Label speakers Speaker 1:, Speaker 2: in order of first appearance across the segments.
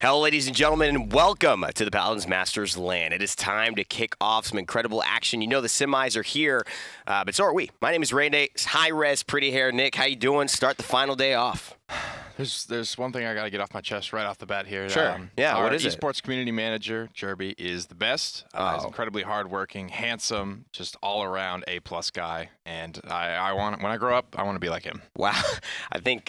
Speaker 1: Hello, ladies and gentlemen, and welcome to the Paladins Masters LAN. It is time to kick off some incredible action. You know the semis are here, but so are we. My name is Randy. Hi-Rez, pretty hair. Nick, how you doing? Start the final day off.
Speaker 2: There's one thing I got to get off my chest right off the bat here.
Speaker 1: Sure.
Speaker 2: Our
Speaker 1: what is it?
Speaker 2: esports community manager, gerrah, is the best. He's incredibly hardworking, handsome, just all around A+ guy. And I want, when I grow up, I want to be like him.
Speaker 1: Wow. I think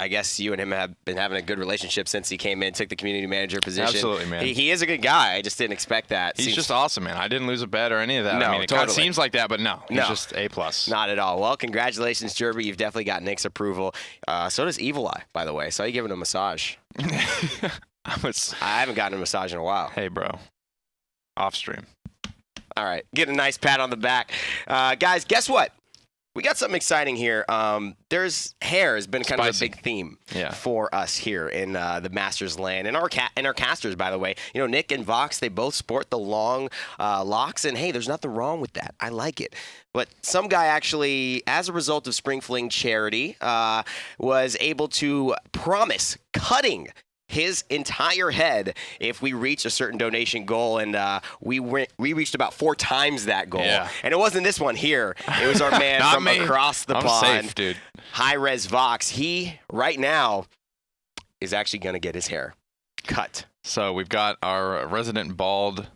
Speaker 1: I guess you and him have been having a good relationship since he came in, took the community manager position.
Speaker 2: Absolutely, man.
Speaker 1: He is a good guy. I just didn't expect that.
Speaker 2: He's just awesome, man. I didn't lose a bet or any of that.
Speaker 1: No,
Speaker 2: I mean, it
Speaker 1: totally.
Speaker 2: kind of seems like that, but no. He's just A+.
Speaker 1: Not at all. Well, congratulations, gerrah. You've definitely got Nick's approval. So does Evullli, by the way. So you giving him a massage. I haven't gotten a massage in a while.
Speaker 2: Hey, bro. Off stream.
Speaker 1: All right. Get a nice pat on the back. Guys, guess what? We got something exciting here. There's hair has been kind of a big theme for us here in the Masters LAN and our casters, by the way. You know, Nick and Vox, they both sport the long locks, and hey, there's nothing wrong with that. I like it. But some guy actually, as a result of Spring Fling charity, was able to promise cutting his entire head if we reach a certain donation goal, and we reached about 4 times that goal.
Speaker 2: Yeah.
Speaker 1: And it wasn't this one here. It was our man from across the pond,
Speaker 2: safe, dude.
Speaker 1: Hi-Rez Vox. He, right now, is actually going to get his hair cut.
Speaker 2: So we've got our resident bald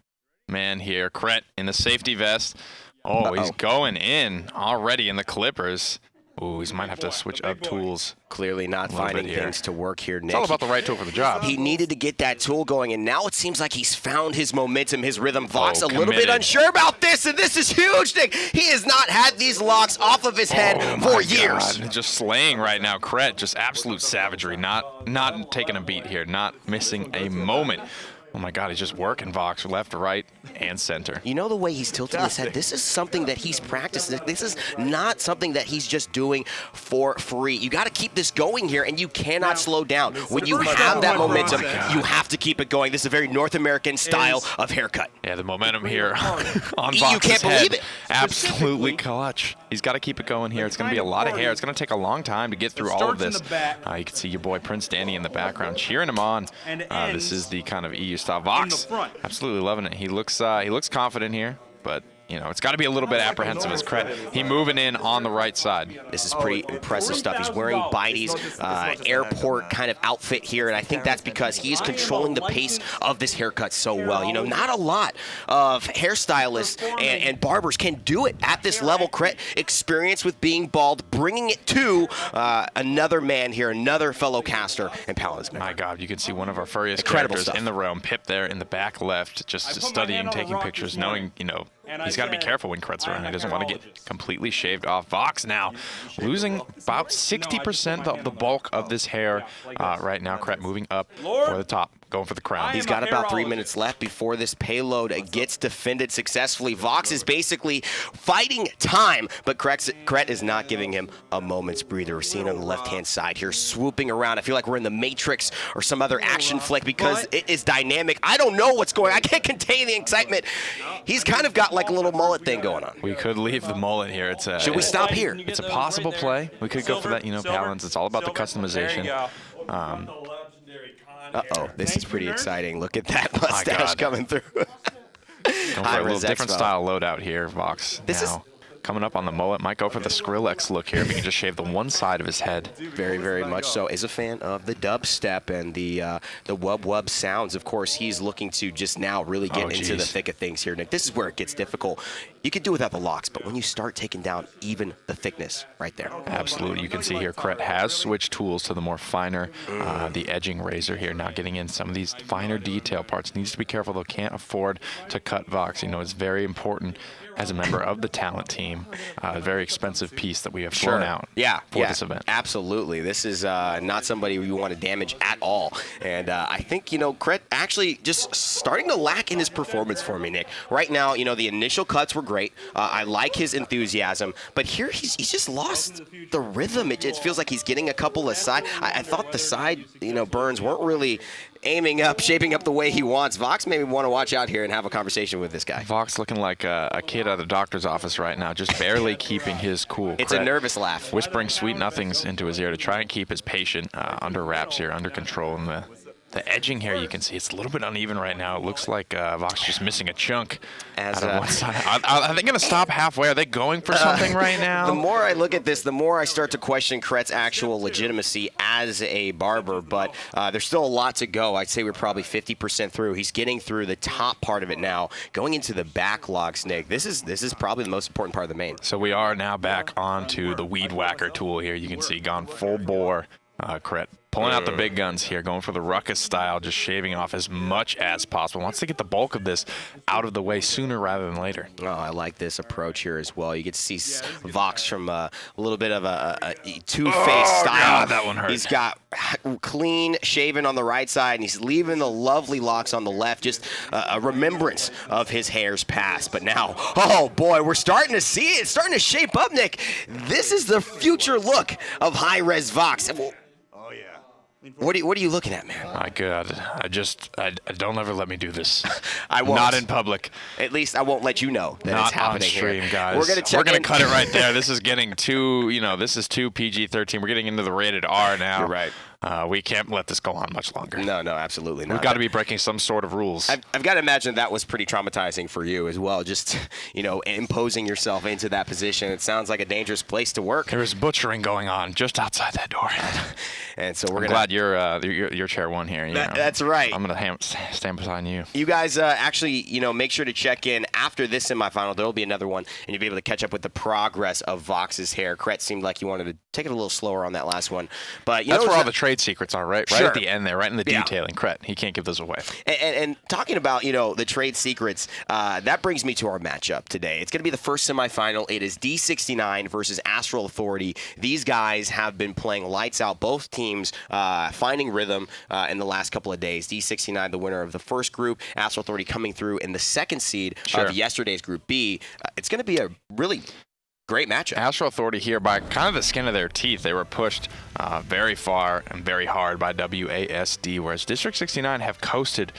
Speaker 2: man here, Kusqt, in the safety vest. Oh, he's going in already in the clippers. Ooh, he might have to switch up tools.
Speaker 1: Clearly not finding things to work here, Nick.
Speaker 2: It's all about the right tool for the job.
Speaker 1: He needed to get that tool going, and now it seems like he's found his momentum, his rhythm. Vox a little bit unsure about this, and this is huge, Nick. He has not had these locks off of his head for years.
Speaker 2: God. Just slaying right now. Kusqt, just absolute savagery. Not taking a beat here, not missing a moment. Oh my God, he's just working Vox left, right, and center.
Speaker 1: You know the way he's tilting his head? This is something that he's practiced. This is not something that he's just doing for free. You got to keep this going here, and you cannot slow down. When you have that momentum, you have to keep it going. This is a very North American style of haircut.
Speaker 2: Yeah, the momentum here on Vox's
Speaker 1: You can't believe it.
Speaker 2: Absolutely clutch. He's got to keep it going here. It's going to be a lot of hair. It's going to take a long time to get through all of this. You can see your boy Prince Danny in the background cheering him on. This is the kind of EU style. Vox, absolutely loving it. He looks confident here, but you know, it's got to be a little bit apprehensive as Kusqt. He moving in on the right side.
Speaker 1: This is pretty impressive stuff. He's wearing Bidey's airport kind of outfit here, and I think that's because he is controlling the pace of this haircut so well. You know, not a lot of hairstylists and barbers can do it at this level. Kusqt, experience with being bald, bringing it to another man here, another fellow caster and Paladins member.
Speaker 2: My God, you can see one of our furriest characters in the realm, Pip there in the back left, just studying, taking pictures, knowing, you know, he's got to be careful when Kusqt's around. He doesn't want to get completely shaved off. Vox now losing about 60% of the bulk of this hair right now. Kusqt moving up for the top, going for the crown.
Speaker 1: He's got about 3 minutes left before this payload gets defended successfully. Vox is basically fighting time, but Kusqt is not giving him a moment's breather. We're seeing on the left-hand side here, swooping around. I feel like we're in the Matrix or some other action flick because it is dynamic. I don't know what's going on. I can't contain the excitement. He's kind of got like a little mullet thing going on.
Speaker 2: We could leave the mullet here.
Speaker 1: Should we stop here?
Speaker 2: It's a possible play. We could go for that, you know, Paladins. It's all about the customization.
Speaker 1: Uh-oh, this is pretty exciting. Look at that mustache coming through.
Speaker 2: Going for a little different style loadout here, Vox. Coming up on the mullet, might go for the Skrillex look here. If he can just shave the one side of his head.
Speaker 1: Very, very much so. Is a fan of the dubstep and the wub sounds. Of course, he's looking to just now really get into the thick of things here, Nick. This is where it gets difficult. You could do without the locks, but when you start taking down even the thickness right there.
Speaker 2: Absolutely. You can see here Kusqt has switched tools to the more finer, the edging razor here. Now getting in some of these finer detail parts. Needs to be careful, though. Can't afford to cut Vox. You know, it's very important as a member of the talent team. A very expensive piece that we have thrown out for this event.
Speaker 1: Absolutely. This is not somebody you want to damage at all. And I think, you know, Kusqt actually just starting to lack in his performance for me, Nick. Right now, you know, the initial cuts were great. I like his enthusiasm. But here he's just lost the rhythm. It feels like he's getting a couple of side. I thought the side, you know, burns weren't really aiming up, shaping up the way he wants. Vox maybe want to watch out here and have a conversation with this guy.
Speaker 2: Vox looking like a kid out of the doctor's office right now, just barely keeping his cool.
Speaker 1: It's a nervous laugh.
Speaker 2: Whispering sweet nothings into his ear to try and keep his patient under wraps here, under control in the The edging here, you can see it's a little bit uneven right now. It looks like Vox just missing a chunk out of one side. Are they going to stop halfway? Are they going for something right now?
Speaker 1: The more I look at this, the more I start to question Kusqt's actual legitimacy as a barber, but there's still a lot to go. I'd say we're probably 50% through. He's getting through the top part of it now. Going into the backlogs, Nick, this is probably the most important part of the main.
Speaker 2: So we are now back onto the Weed Whacker tool here. You can see gone full bore. Kusqt pulling out the big guns here, going for the ruckus style, just shaving off as much as possible. Wants to get the bulk of this out of the way sooner rather than later.
Speaker 1: Oh, I like this approach here as well. You get to see Vox from a little bit of a two-faced style.
Speaker 2: God, that one hurt.
Speaker 1: He's got clean shaven on the right side, and he's leaving the lovely locks on the left, just a remembrance of his hair's past. But now, oh boy, we're starting to see it. It's starting to shape up, Nick. This is the future look of Hi-Rez Vox. What are you looking at, man?
Speaker 2: My God, I don't ever let me do this.
Speaker 1: I won't.
Speaker 2: Not in public.
Speaker 1: At least I won't let you know that it's happening
Speaker 2: here. Not on stream, guys.
Speaker 1: We're gonna
Speaker 2: cut it right there. This is getting too, this is too PG-13. We're getting into the rated R now.
Speaker 1: You're right.
Speaker 2: We can't let this go on much longer.
Speaker 1: No, absolutely not.
Speaker 2: We've got to be breaking some sort of rules.
Speaker 1: I've got to imagine that was pretty traumatizing for you as well, just, imposing yourself into that position. It sounds like a dangerous place to work.
Speaker 2: There was butchering going on just outside that door.
Speaker 1: And so
Speaker 2: I'm glad your chair won here.
Speaker 1: That's right.
Speaker 2: I'm going to stand beside you.
Speaker 1: You guys actually, make sure to check in after this semifinal. There will be another one, and you'll be able to catch up with the progress of Vox's hair. Kusqt seemed like you wanted to take it a little slower on that last one. But
Speaker 2: that's where all the trade secrets are, right?
Speaker 1: Sure.
Speaker 2: Right at the end there, right in the detailing. Kusqt, he can't give those away.
Speaker 1: And talking about, the trade secrets, that brings me to our matchup today. It's going to be the first semifinal. It is D69 versus Astral Authority. These guys have been playing lights out. Both teams finding rhythm in the last couple of days. D69, the winner of the first group. Astral Authority coming through in the second seed of yesterday's Group B. It's going to be a really great matchup.
Speaker 2: Astral Authority here by kind of the skin of their teeth. They were pushed very far and very hard by WASD, whereas District 69 have coasted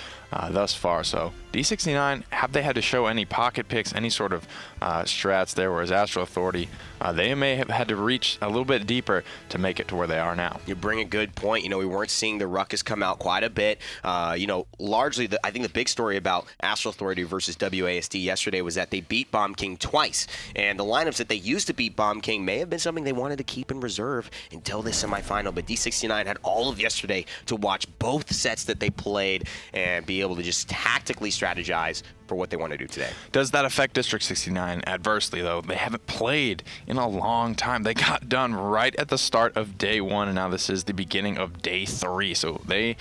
Speaker 2: thus far. So D69, have they had to show any pocket picks, any sort of strats there, whereas Astral Authority, they may have had to reach a little bit deeper to make it to where they are now.
Speaker 1: You bring a good point. We weren't seeing the ruckus come out quite a bit. Largely, I think the big story about Astral Authority versus WASD yesterday was that they beat Bomb King twice. And the lineups that they used to beat Bomb King may have been something they wanted to keep in reserve until this semifinal. But D69 had all of yesterday to watch both sets that they played and be able to just tactically strategize for what they want to do today.
Speaker 2: Does that affect District 69 adversely, though? They haven't played in a long time. They got done right at the start of day 1, and now this is the beginning of day 3. So they've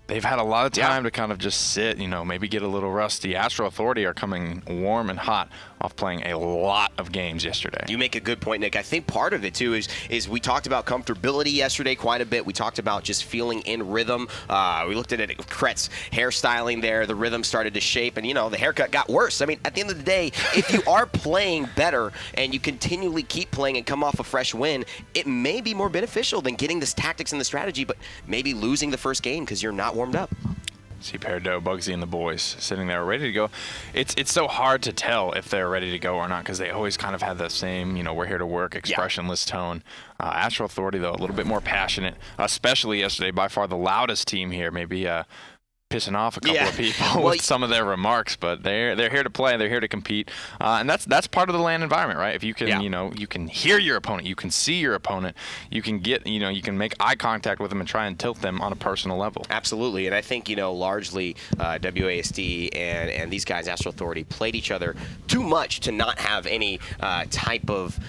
Speaker 2: had a lot of time to kind of just sit, maybe get a little rusty. Astral Authority are coming warm and hot off playing a lot of games yesterday.
Speaker 1: You make a good point, Nick. I think part of it, too, is we talked about comfortability yesterday quite a bit. We talked about just feeling in rhythm. We looked at it, Kusqt's hairstyling there. The rhythm started to shape, and, the haircut got worse. I mean, at the end of the day, if you are playing better and you continually keep playing and come off a fresh win, it may be more beneficial than getting this tactics and the strategy, but maybe losing the first game because you're not warmed up.
Speaker 2: See PERDO, bugzy, and the boys sitting there ready to go. It's so hard to tell if they're ready to go or not because they always kind of have the same, we're here to work, expressionless tone. Astral Authority, though, a little bit more passionate, especially yesterday, by far the loudest team here, maybe pissing off a couple of people with some of their remarks, but they're here to play, they're here to compete, and that's part of the LAN environment, right? If you can, you can hear your opponent, you can see your opponent, you can get, you can make eye contact with them and try and tilt them on a personal level.
Speaker 1: Absolutely, and I think largely WASD and these guys, Astral Authority, played each other too much to not have any type of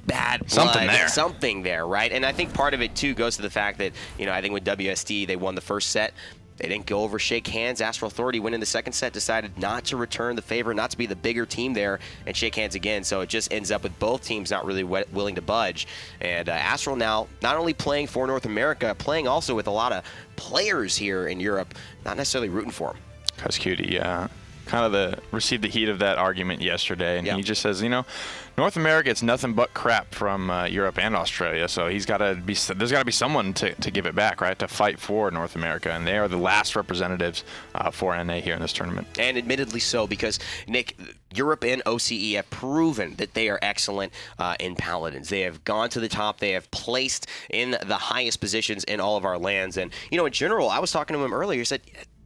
Speaker 1: bad blood, something there, right? And I think part of it too goes to the fact that I think with WSD they won the first set. They didn't go over, shake hands. Astral Authority went in the second set, decided not to return the favor, not to be the bigger team there, and shake hands again. So it just ends up with both teams not really willing to budge. And Astral now not only playing for North America, playing also with a lot of players here in Europe, not necessarily rooting for them.
Speaker 2: Kusqt, kind of received the heat of that argument yesterday, and he just says, you know, North America, it's nothing but crap from Europe and Australia, so there's got to be someone to give it back, right, to fight for North America, and they are the last representatives for NA here in this tournament.
Speaker 1: And admittedly so, because, Nick, Europe and OCE have proven that they are excellent in Paladins. They have gone to the top. They have placed in the highest positions in all of our lands. And, you know, in general, I was talking to him earlier. He said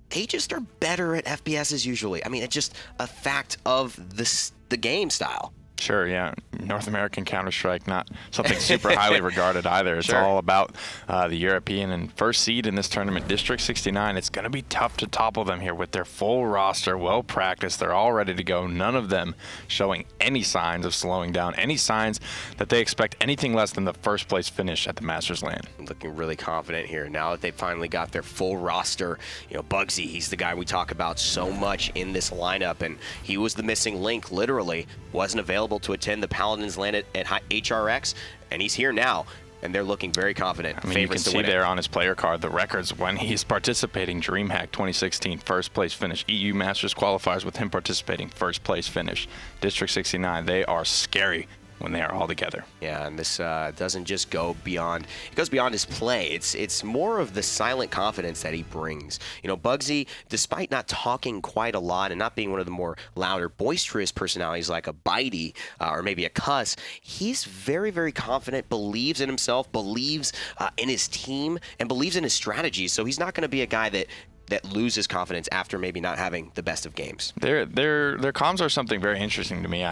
Speaker 1: they just are better at FPSs usually. I mean, it's just a fact of the game style.
Speaker 2: Sure, yeah. North American Counter-Strike, not something super highly regarded either. It's all about the European and first seed in this tournament, District 69. It's going to be tough to topple them here with their full roster, well-practiced. They're all ready to go. None of them showing any signs of slowing down, any signs that they expect anything less than the first-place finish at the Masters LAN.
Speaker 1: Looking really confident here now that they finally got their full roster. You know, bugzy, he's the guy we talk about so much in this lineup, and he was the missing link, literally. Wasn't available to attend the Paladins LAN at HRX, and he's here now, and they're looking very confident.
Speaker 2: I mean, you can see there on his player card the records when he's participating. DreamHack 2016, first place finish. EU Masters qualifiers with him participating, first place finish. District 69, they are scary when they are all together.
Speaker 1: Yeah, and this doesn't just go beyond, it goes beyond his play. It's more of the silent confidence that he brings. You know, bugzy, despite not talking quite a lot and not being one of the more louder, boisterous personalities like a bitey or maybe a cuss, he's very, very confident, believes in himself, believes in his team, and believes in his strategies. So he's not going to be a guy that loses confidence after maybe not having the best of games.
Speaker 2: Their comms are something very interesting to me.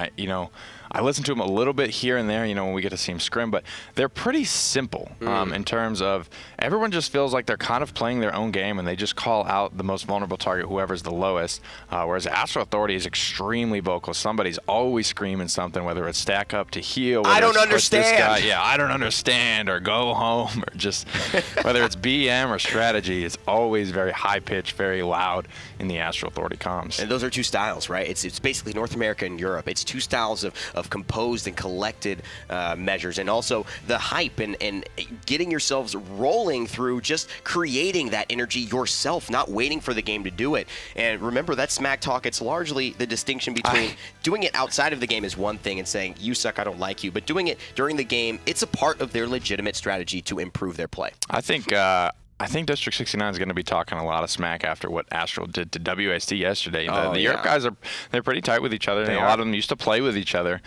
Speaker 2: I listen to them a little bit here and there, you know, when we get to see them scrim, but they're pretty simple in terms of everyone just feels like they're kind of playing their own game and they just call out the most vulnerable target, whoever's the lowest, whereas Astral Authority is extremely vocal. Somebody's always screaming something, whether it's stack up to heal,
Speaker 1: I don't understand.
Speaker 2: This guy, yeah, I don't understand, or go home, or just whether it's BM or strategy, it's always very high-pitched, very loud in the Astral Authority comms.
Speaker 1: And those are two styles, right? It's basically North America and Europe. It's two styles of composed and collected measures, and also the hype and getting yourselves rolling through just creating that energy yourself, not waiting for the game to do it. And remember, that smack talk, it's largely the distinction between doing it outside of the game is one thing and saying, you suck, I don't like you, but doing it during the game, it's a part of their legitimate strategy to improve their play.
Speaker 2: I think District 69 is going to be talking a lot of smack after what Astral did to WST yesterday. The Europe guys they're pretty tight with each other. A lot of them used to play with each other,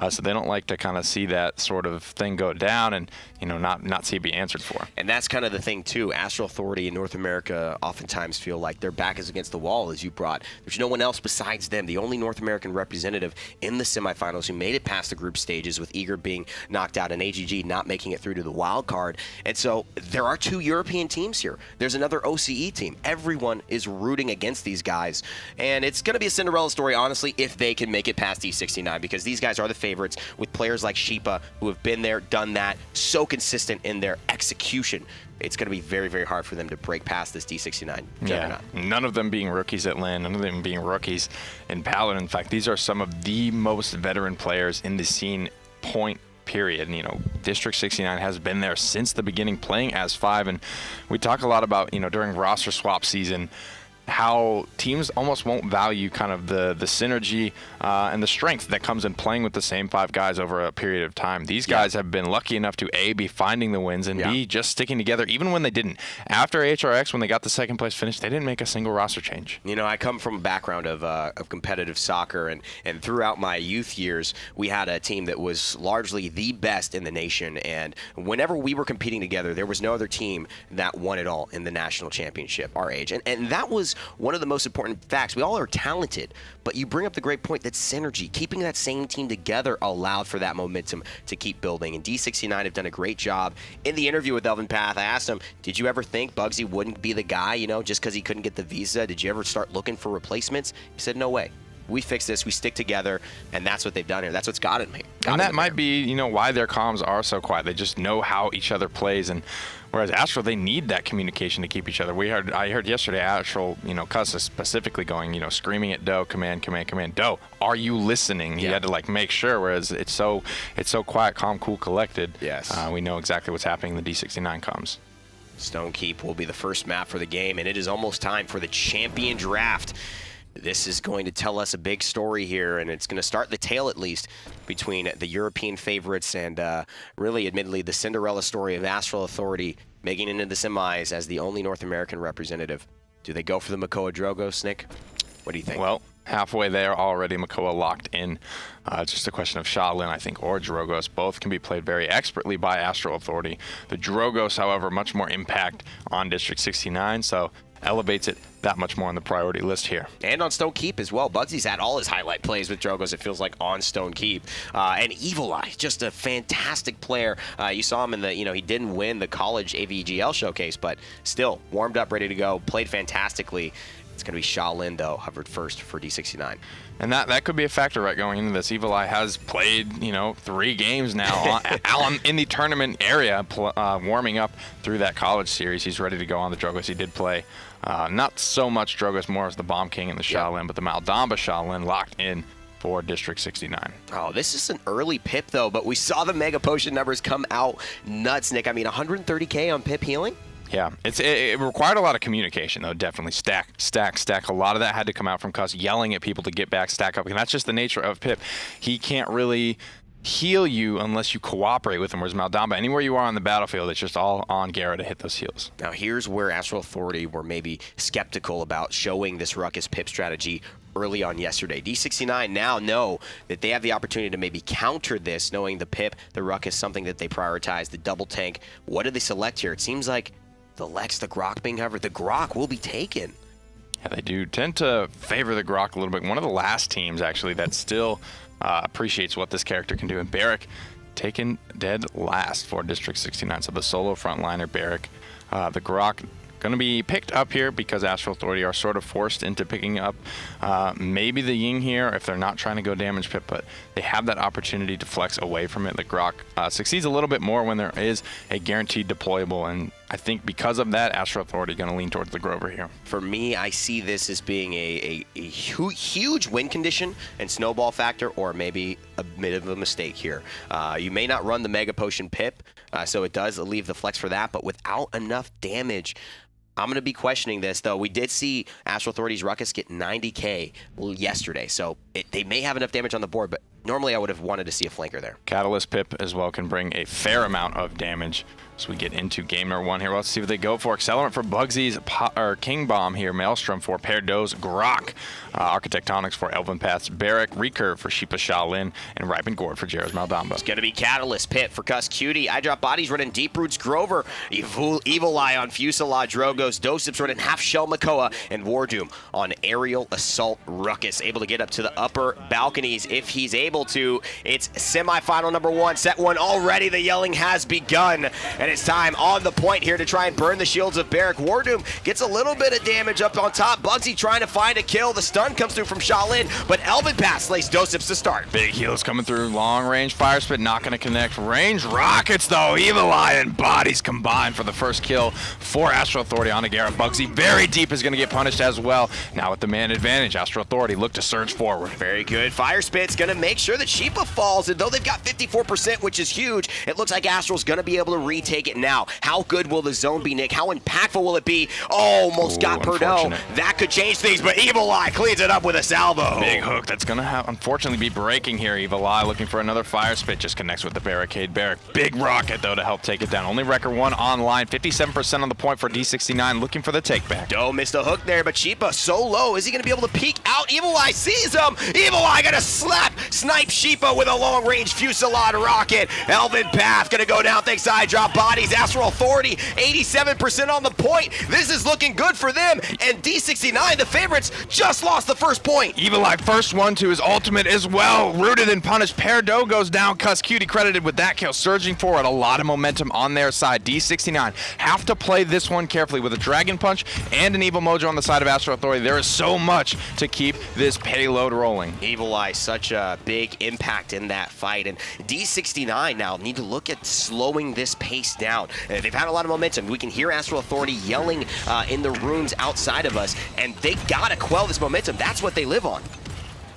Speaker 2: so they don't like to kind of see that sort of thing go down and not see it be answered for.
Speaker 1: And that's kind of the thing too. Astral Authority in North America oftentimes feel like their back is against the wall, as you brought. There's no one else besides them. The only North American representative in the semifinals who made it past the group stages, with Eager being knocked out and AGG not making it through to the wild card. And so there are two European teams here. There's another OCE team. Everyone is rooting against these guys, and it's going to be a Cinderella story, honestly, if they can make it past D69, because these guys are the favorites with players like Shipa, who have been there, done that, so consistent in their execution. It's going to be very, very hard for them to break past this D69 juggernaut.
Speaker 2: Yeah, none of them being rookies at LAN, none of them being rookies in Paladin. In fact, these are some of the most veteran players in the scene, point period. And, District 69 has been there since the beginning, playing as 5, and we talk a lot about, during roster swap season, how teams almost won't value kind of the synergy and the strength that comes in playing with the same 5 guys over a period of time. These guys have been lucky enough to A, be finding the wins, and B, just sticking together even when they didn't. After HRX, when they got the second place finish, they didn't make a single roster change.
Speaker 1: I come from a background of competitive soccer, and throughout my youth years, we had a team that was largely the best in the nation, and whenever we were competing together, there was no other team that won it all in the national championship our age. And that was one of the most important facts. We all are talented, but you bring up the great point that synergy, keeping that same team together, allowed for that momentum to keep building. And D69 have done a great job. In the interview with eLvenpath, I asked him, did you ever think bugzy wouldn't be the guy, just because he couldn't get the visa? Did you ever start looking for replacements? He said, no way. We fix this, we stick together, and that's what they've done here. That's what's got it, mate.
Speaker 2: And that might be, why their comms are so quiet. They just know how each other plays, and whereas Astral, they need that communication to keep each other. I heard yesterday Astral, Kusqt specifically going, screaming at Do, command, command, command. Do, are you listening? He had to make sure. Whereas it's so quiet, calm, cool, collected.
Speaker 1: Yes.
Speaker 2: We know exactly what's happening in the D69 comms.
Speaker 1: Stone Keep will be the first map for the game, and it is almost time for the champion draft. This is going to tell us a big story here, and it's going to start the tale, at least, between the European favorites and really, admittedly, the Cinderella story of Astral Authority making it into the semis as the only North American representative. Do they go for the Makoa Drogoz, Nick? What do you think?
Speaker 2: Well, halfway there already, Makoa locked in. Just a question of Shaolin, I think, or Drogoz. Both can be played very expertly by Astral Authority. The Drogoz, however, much more impact on District 69, so elevates it that much more on the priority list here.
Speaker 1: And on Stone Keep as well. Bugzy's had all his highlight plays with Drogoz, it feels like, on Stone Keep. And Evullli, just a fantastic player. You saw him in the, he didn't win the college AVGL showcase, but still warmed up, ready to go, played fantastically. It's going to be Shaolin, though, hovered first for D69.
Speaker 2: And that could be a factor, right, going into this. Evullli has played, 3 games now in the tournament area, warming up through that college series. He's ready to go on the Drogoz. He did play not so much Drogoz, more as the Bomb King and the Shaolin, but the Maldamba Shaolin locked in for District 69.
Speaker 1: Oh, this is an early Pip, though, but we saw the Mega Potion numbers come out nuts, Nick. I mean, 130K on Pip healing?
Speaker 2: Yeah, it required a lot of communication, though, definitely. Stack. A lot of that had to come out from Kusqt yelling at people to get back, stack up. And that's just the nature of Pip. He can't really heal you unless you cooperate with him, whereas Maldamba, anywhere you are on the battlefield, it's just all on gerrah to hit those heals.
Speaker 1: Now, here's where Astral Authority were maybe skeptical about showing this Ruckus Pip strategy early on yesterday. D69 now know that they have the opportunity to maybe counter this, knowing the Pip, the Ruckus, something that they prioritize, the double tank. What do they select here? It seems like the Lex, the Grok being hovered. The Grok will be taken.
Speaker 2: Yeah, they do tend to favor the Grok a little bit. One of the last teams, actually, that still appreciates what this character can do. And Barrick taken dead last for District 69. So the solo frontliner, Barrick. The Grok going to be picked up here because Astral Authority are sort of forced into picking up maybe the Ying here if they're not trying to go damage Pip, but they have that opportunity to flex away from it. The Grok succeeds a little bit more when there is a guaranteed deployable, and I think because of that, Astral Authority going to lean towards the Grover here.
Speaker 1: For me, I see this as being a huge win condition and snowball factor, or maybe a bit of a mistake here. You may not run the Mega Potion Pip, so it does leave the flex for that, but without enough damage, I'm going to be questioning this, though. We did see Astral Authority's Ruckus get 90K yesterday, so they may have enough damage on the board, but normally I would have wanted to see a flanker there.
Speaker 2: Catalyst Pip as well can bring a fair amount of damage. So we get into game number 1 here. Let's see what they go for. Accelerant for Bugzy's King Bomb here. Maelstrom for PERDO's Grok. Architectonics for eLvenpath's Barrick. Recurve for Shipa Shaolin. And Ripened Gourd for gerrah's Maldamba.
Speaker 1: It's going to be Catalyst Pip for Kusqt. iDropBodies running Deep Roots Grover. Evullli on Fuselage Drogoz. doesupz running Half Shell Makoa. And WarDoom on Aerial Assault Ruckus. Able to get up to the upper balconies if he's able to. It's semifinal number 1. Set 1 already. The yelling has begun. And it's time on the point here to try and burn the shields of Barrick. WarDoom gets a little bit of damage up on top. Bugzy trying to find a kill. The stun comes through from Shaolin, but eLvenpath slays doesupz to start.
Speaker 2: Big heals coming through. Long range fire spit, not going to connect. Range rockets, though. Evullli and bodies combined for the first kill for Astral Authority on a gerrah. Bugzy very deep is going to get punished as well. Now with the man advantage, Astral Authority look to surge forward.
Speaker 1: Very good. Fire spit's going to make sure that Shipa falls, and though they've got 54%, which is huge, it looks like Astral's going to be able to retake it now. How good will the zone be, Nick? How impactful will it be? Almost got PERDO. That could change things, but Evulli cleans it up with a salvo.
Speaker 2: Big hook that's going to unfortunately be breaking here. Evulli looking for another fire spit, just connects with the barricade. Barrick, big rocket though to help take it down. Only Wrecker 1 online, 57% on the point for D69, looking for the takeback.
Speaker 1: Doe missed a hook there, but Shipa so low. Is he going to be able to peek out? Evulli sees him. Evulli going to snipe Shipa with a long-range Fusillade rocket. eLvenpath going to go down thanks to iDropBodies. Astral Authority, 87% on the point. This is looking good for them. And D69, the favorites, just lost the first point.
Speaker 2: Evulli first one to his ultimate as well. Rooted and punished. PERDO goes down. Kusqt credited with that kill. Surging forward. A lot of momentum on their side. D69 have to play this one carefully with a Dragon Punch and an Evil Mojo on the side of Astral Authority. There is so much to keep this payload rolling.
Speaker 1: Evulli, such a big impact in that fight. And D69 now need to look at slowing this pace down. They've had a lot of momentum. We can hear Astral Authority yelling in the rooms outside of us, and they gotta quell this momentum. That's what they live on.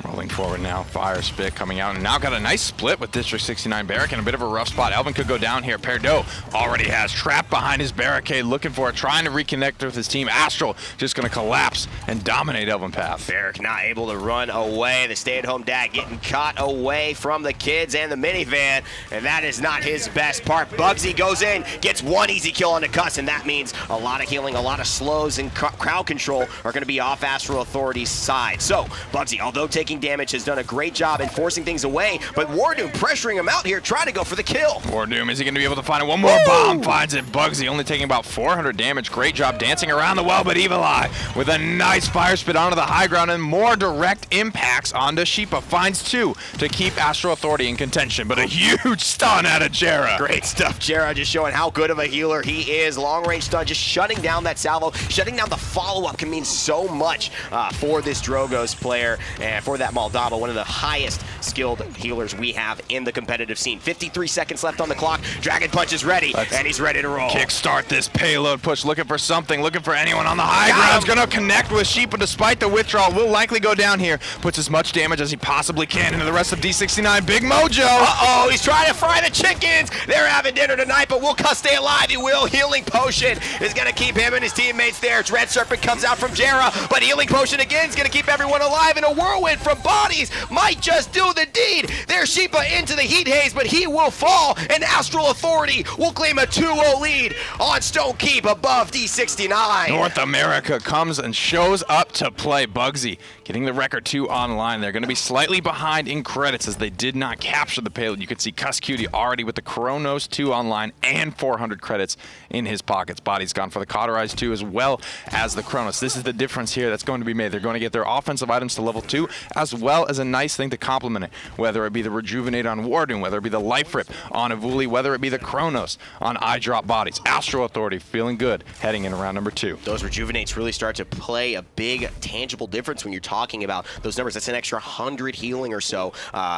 Speaker 2: Well, Pulling forward now, Fire Spit coming out, and now got a nice split with District 69 Barrack in a bit of a rough spot. Elvin could go down here. PERDO already has Trap behind his barricade, looking for it, trying to reconnect with his team. Astral just going to collapse and dominate eLvenpath.
Speaker 1: Barrack not able to run away. The stay-at-home dad getting caught away from the kids and the minivan, and that is not his best part. bugzy goes in, gets one easy kill on the Kusqt, and that means a lot of healing, a lot of slows, and crowd control are going to be off Astral Authority's side. So bugzy, although taking damage, has done a great job in forcing things away, but WarDoom pressuring him out here, trying to go for the kill.
Speaker 2: WarDoom, is he going to be able to find it? One more bomb, finds it. bugzy only taking about 400 damage. Great job dancing around the well, but Evullli with a nice Fire Spit onto the high ground and more direct impacts onto Shipa. Finds two to keep Astral Authority in contention, but a huge stun out of gerrah.
Speaker 1: Great stuff, gerrah, just showing how good of a healer he is. Long-range stun, just shutting down that salvo, shutting down the follow-up can mean so much for this Drogoz player and for that Moldava, one of the highest skilled healers we have in the competitive scene. 53 seconds left on the clock. Dragon Punch is ready, and he's ready to roll.
Speaker 2: Kickstart this payload push, looking for something, looking for anyone on the high ground. He's going to connect with Shipa despite the withdrawal. Will likely go down here. Puts as much damage as he possibly can into the rest of D69. Big Mojo.
Speaker 1: Uh-oh, he's trying to fry the chickens. They're having dinner tonight, but will Kusqt stay alive? He will. Healing Potion is going to keep him and his teammates there. Red Serpent comes out from gerrah, but Healing Potion again is going to keep everyone alive, and a whirlwind from Bodies might just do the deed. There's Shipa into the heat haze, but he will fall, and Astral Authority will claim a 2-0 lead on Stone Keep above D69.
Speaker 2: North America comes and shows up to play. bugzy getting the record 2 online. They're going to be slightly behind in credits as they did not capture the payload. You can see Kusqt already with the Chronos 2 online and 400 credits in his pockets. Body's gone for the Cauterize 2 as well as the Chronos. This is the difference here that's going to be made. They're going to get their offensive items to level 2 as well as a nice thing to complement it, whether it be the Rejuvenate on WarDoom, whether it be the Life Rip on Evullli, whether it be the Chronos on iDropBodies. Astral Authority feeling good heading in round number 2.
Speaker 1: Those Rejuvenates really start to play a big tangible difference when you're talking about those numbers. That's an extra 100 healing or so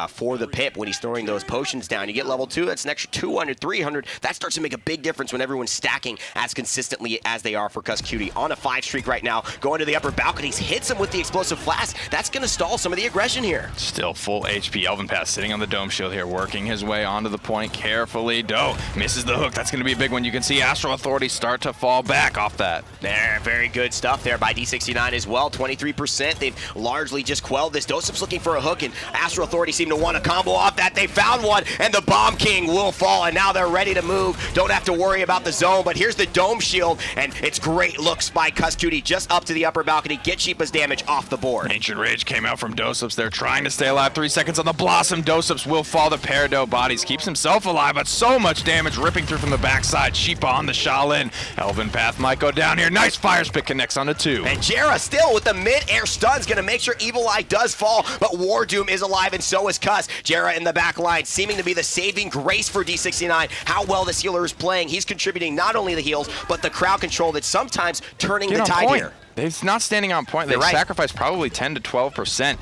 Speaker 1: for the Pip when he's throwing those potions down. You get level 2, that's an extra 200, 300. That starts to make a big difference when everyone's stacking as consistently as they are for Kusqt. On a 5 streak right now, going to the upper balconies, hits him with the explosive flask. That's going to stall some of the aggression here.
Speaker 2: Still full HP. eLvenpath sitting on the dome shield here, working his way onto the point carefully. Doe misses the hook. That's going to be a big one. You can see Astral Authority start to fall back off that.
Speaker 1: There, very good stuff there by D69 as well. 23%. They've largely just quelled this. doesupz looking for a hook, and Astral Authority seem to want a combo off that. They found one, and the Bomb King will fall, and now they're ready to move. Don't have to worry about the zone, but here's the dome shield, and it's great looks by Kusqt just up to the upper balcony. Get Shipa's damage off the board.
Speaker 2: Ancient Rage came out from doesupz. They're trying to stay alive. 3 seconds on the Blossom. doesupz will fall to PERDO. Bodies keeps himself alive, but so much damage ripping through from the backside. Shipa on the Shaolin. eLvenpath might go down here. Nice Fire Spit connects onto 2.
Speaker 1: And gerrah still with the mid-air stuns, going to make sure Evullli does fall, but WarDoom is alive, and so is Kusqt. gerrah in the back line, seeming to be the saving grace for D69. How well this healer is playing. He's contributing not only the heals, but the crowd control that's sometimes turning the tide here.
Speaker 2: They're not standing on point. They've sacrificed probably 10 to 12%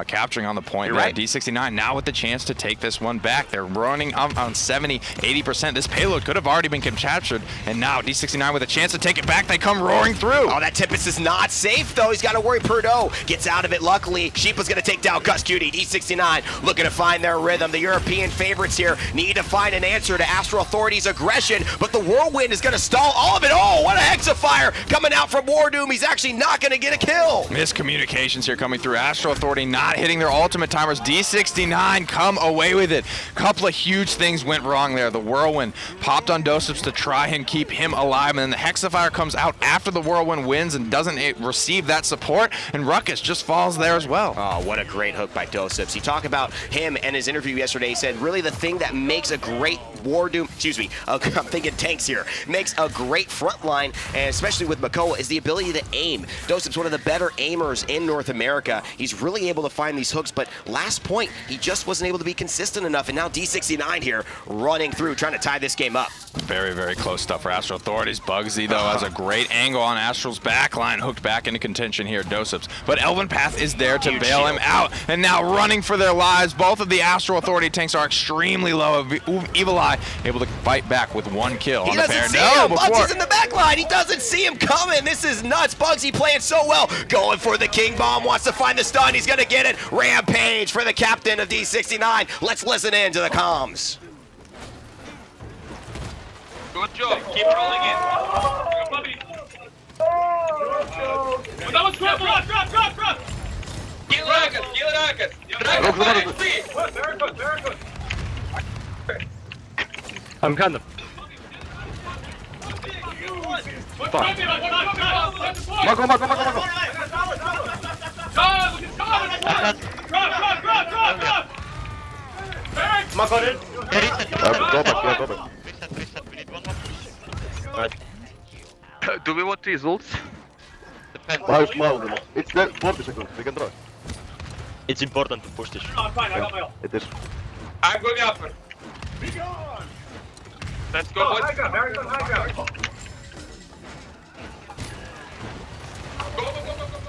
Speaker 2: capturing on the point.
Speaker 1: Right.
Speaker 2: D69 now with the chance to take this one back. They're running on 70, 80%. This payload could have already been captured, and now D69 with a chance to take it back. They come roaring through.
Speaker 1: Oh, that Tempest is not safe, though. He's got to worry. PERDO gets out of it, luckily. Shipa's going to take down Kusqt. D69 looking to find their rhythm. The European favorites here need to find an answer to Astral Authority's aggression, but the Whirlwind is going to stall all of it. Oh, what a Hexafire coming out from WarDoom. He's actually not going to get a kill.
Speaker 2: Miscommunications here coming through. Astral Authority not hitting their ultimate timers. D69 come away with it. Couple of huge things went wrong there. The Whirlwind popped on doesupz to try and keep him alive, and then the Hexafire comes out after the Whirlwind wins and doesn't receive that support, and Ruckus just falls there as well.
Speaker 1: Oh, what a great hook by doesupz. He talked about him and his interview yesterday. He said really the thing that makes a great WarDoom, I'm thinking tanks here, makes a great front line, and especially with Makoa, is the ability to aim. doesupz, one of the better aimers in North America. He's really able to find these hooks, but last point, he just wasn't able to be consistent enough, and now D69 here running through, trying to tie this game up.
Speaker 2: Very, very close stuff for Astral Authorities. bugzy, though, has a great angle on Astral's backline, hooked back into contention here, doesupz. But eLvenpath is there to bail him out, and now running for their lives. Both of the Astral Authority tanks are extremely low. Evullli able to fight back with 1 kill on the pair.
Speaker 1: No, bugzy's in the back line. He doesn't see him coming. This is nuts. bugzy bugzy playing so well. Going for the King Bomb, wants to find the stun. He's going to get it. Rampage for the captain of D69. Let's listen in to the comms.
Speaker 3: Good job. Keep rolling in. Drop. Kill Rakas. Rakas, free. Very good.
Speaker 4: I'm kind of. Fuck. Marco.
Speaker 3: Marco in.
Speaker 4: Go back. Right.
Speaker 3: Do we want results?
Speaker 4: Depends. It's there. 40 seconds. We can try.
Speaker 5: It's important to push this.
Speaker 3: I'm fine. I got my own.
Speaker 4: It is.
Speaker 3: I'm going upper. Let's go, boys. High ground. Go.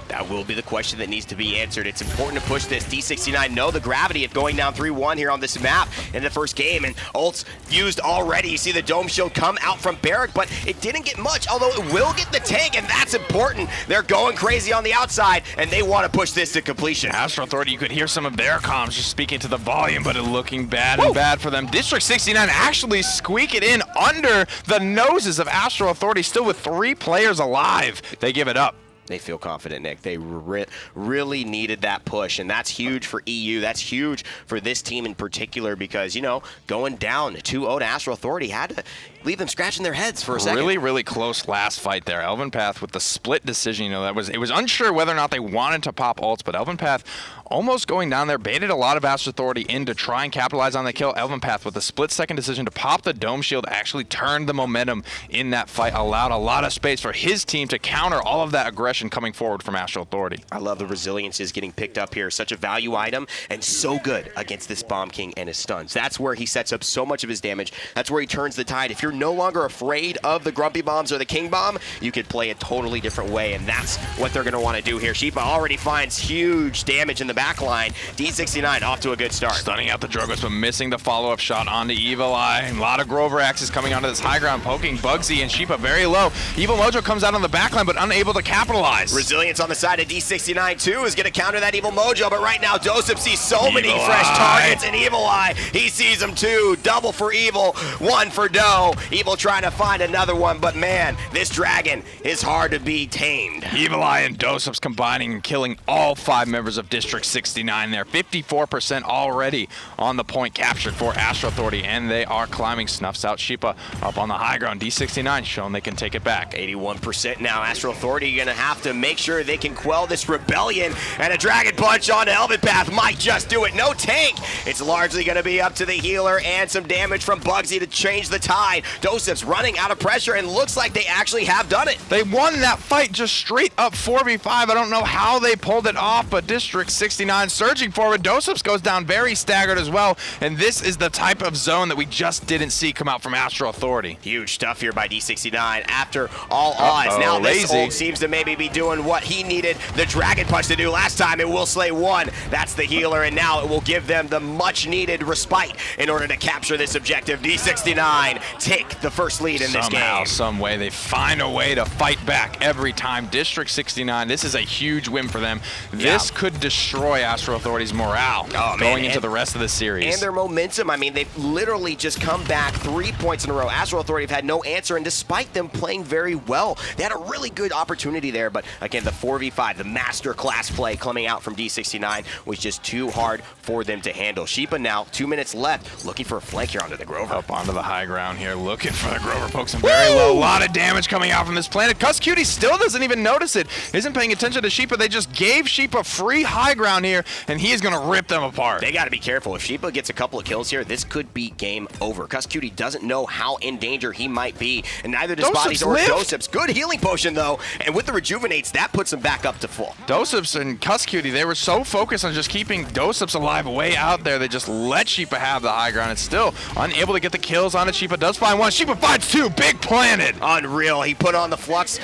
Speaker 1: That will be the question that needs to be answered. It's important to push this. D69 know the gravity of going down 3-1 here on this map in the first game, and ults used already. You see the dome shield come out from Barrack, but it didn't get much, although it will get the tank, and that's important. They're going crazy on the outside, and they want to push this to completion.
Speaker 2: Astral Authority, you could hear some of their comms just speaking to the volume, but it looking bad for them. District 69 actually squeak it in under the noses of Astral Authority, still with 3 players alive. They give it up.
Speaker 1: They feel confident, Nick. They really needed that push, and that's huge for EU. That's huge for this team in particular because, you know, going down 2-0 to Astral Authority had to leave them scratching their heads for a second.
Speaker 2: Really close last fight there. eLvenpath with the split decision, you know, it was unsure whether or not they wanted to pop ults, but eLvenpath almost going down there, baited a lot of Astral Authority in to try and capitalize on the kill. eLvenpath with the split-second decision to pop the dome shield actually turned the momentum in that fight, allowed a lot of space for his team to counter all of that aggression coming forward from Astral Authority.
Speaker 1: I love the resilience is getting picked up here. Such a value item and so good against this Bomb King and his stuns. That's where he sets up so much of his damage. That's where he turns the tide. If you're no longer afraid of the Grumpy Bombs or the King Bomb, you could play a totally different way, and that's what they're going to want to do here. Shipa already finds huge damage in the back line. D69 off to a good start.
Speaker 2: Stunning out the Drogoz, but missing the follow-up shot onto Evullli. A lot of Grover axes coming onto this high ground, poking bugzy and Shipa very low. Evil Mojo comes out on the backline, but unable to capitalize.
Speaker 1: Resilience on the side of D69 too is going to counter that Evil Mojo, but right now doesupz sees so many fresh targets, and Evullli, he sees them too. Double for Evil, 1 for Doe. Evil trying to find another one, but man, this dragon is hard to be tamed.
Speaker 2: Evulli and doesupz combining and killing all 5 members of District 69 there. 54% already on the point captured for Astral Authority, and they are climbing. Snuffs out Shipa up on the high ground. D69 showing they can take it back.
Speaker 1: 81% now. Astral Authority going to have to make sure they can quell this rebellion, and a dragon punch onto eLvenpath might just do it. No tank. It's largely going to be up to the healer and some damage from bugzy to change the tide. doesupz running out of pressure, and looks like they actually have done it.
Speaker 2: They won that fight just straight up 4v5. I don't know how they pulled it off, but District 69 surging forward. doesupz goes down very staggered as well, and this is the type of zone that we just didn't see come out from Astral Authority.
Speaker 1: Huge stuff here by D69 after all odds. Now this ult seems to maybe be doing what he needed the dragon punch to do last time. It will slay 1. That's the healer, and now it will give them the much needed respite in order to capture this objective. D69 take the first lead in this game.
Speaker 2: Somehow, some way, they find a way to fight back every time. District 69, this is a huge win for them. This could destroy Astral Authority's morale going into the rest of the series.
Speaker 1: And their momentum. I mean, they've literally just come back 3 points in a row. Astral Authority have had no answer, and despite them playing very well, they had a really good opportunity there. But again, the 4v5, the master class play coming out from D69 was just too hard for them to handle. Shipa now, 2 minutes left, looking for a flank here onto the Grover.
Speaker 2: Up onto the high ground here, looking for the Grover. Pokes him very low. A lot of damage coming out from this planet. Kusqt still doesn't even notice it. Isn't paying attention to Shipa. They just gave Shipa free high ground here, and he is going to rip them apart.
Speaker 1: They got to be careful. If Shipa gets a couple of kills here, this could be game over. Kusqt doesn't know how in danger he might be, and neither does Bodies or doesupz. Good healing potion, though, and with the rejuvenates, that puts him back up to full.
Speaker 2: doesupz and Kusqt, they were so focused on just keeping doesupz alive way out there, they just let Shipa have the high ground. It's still unable to get the kills on it. Shipa does find 1. Shipa finds 2. Big planet.
Speaker 1: Unreal. He put on the flux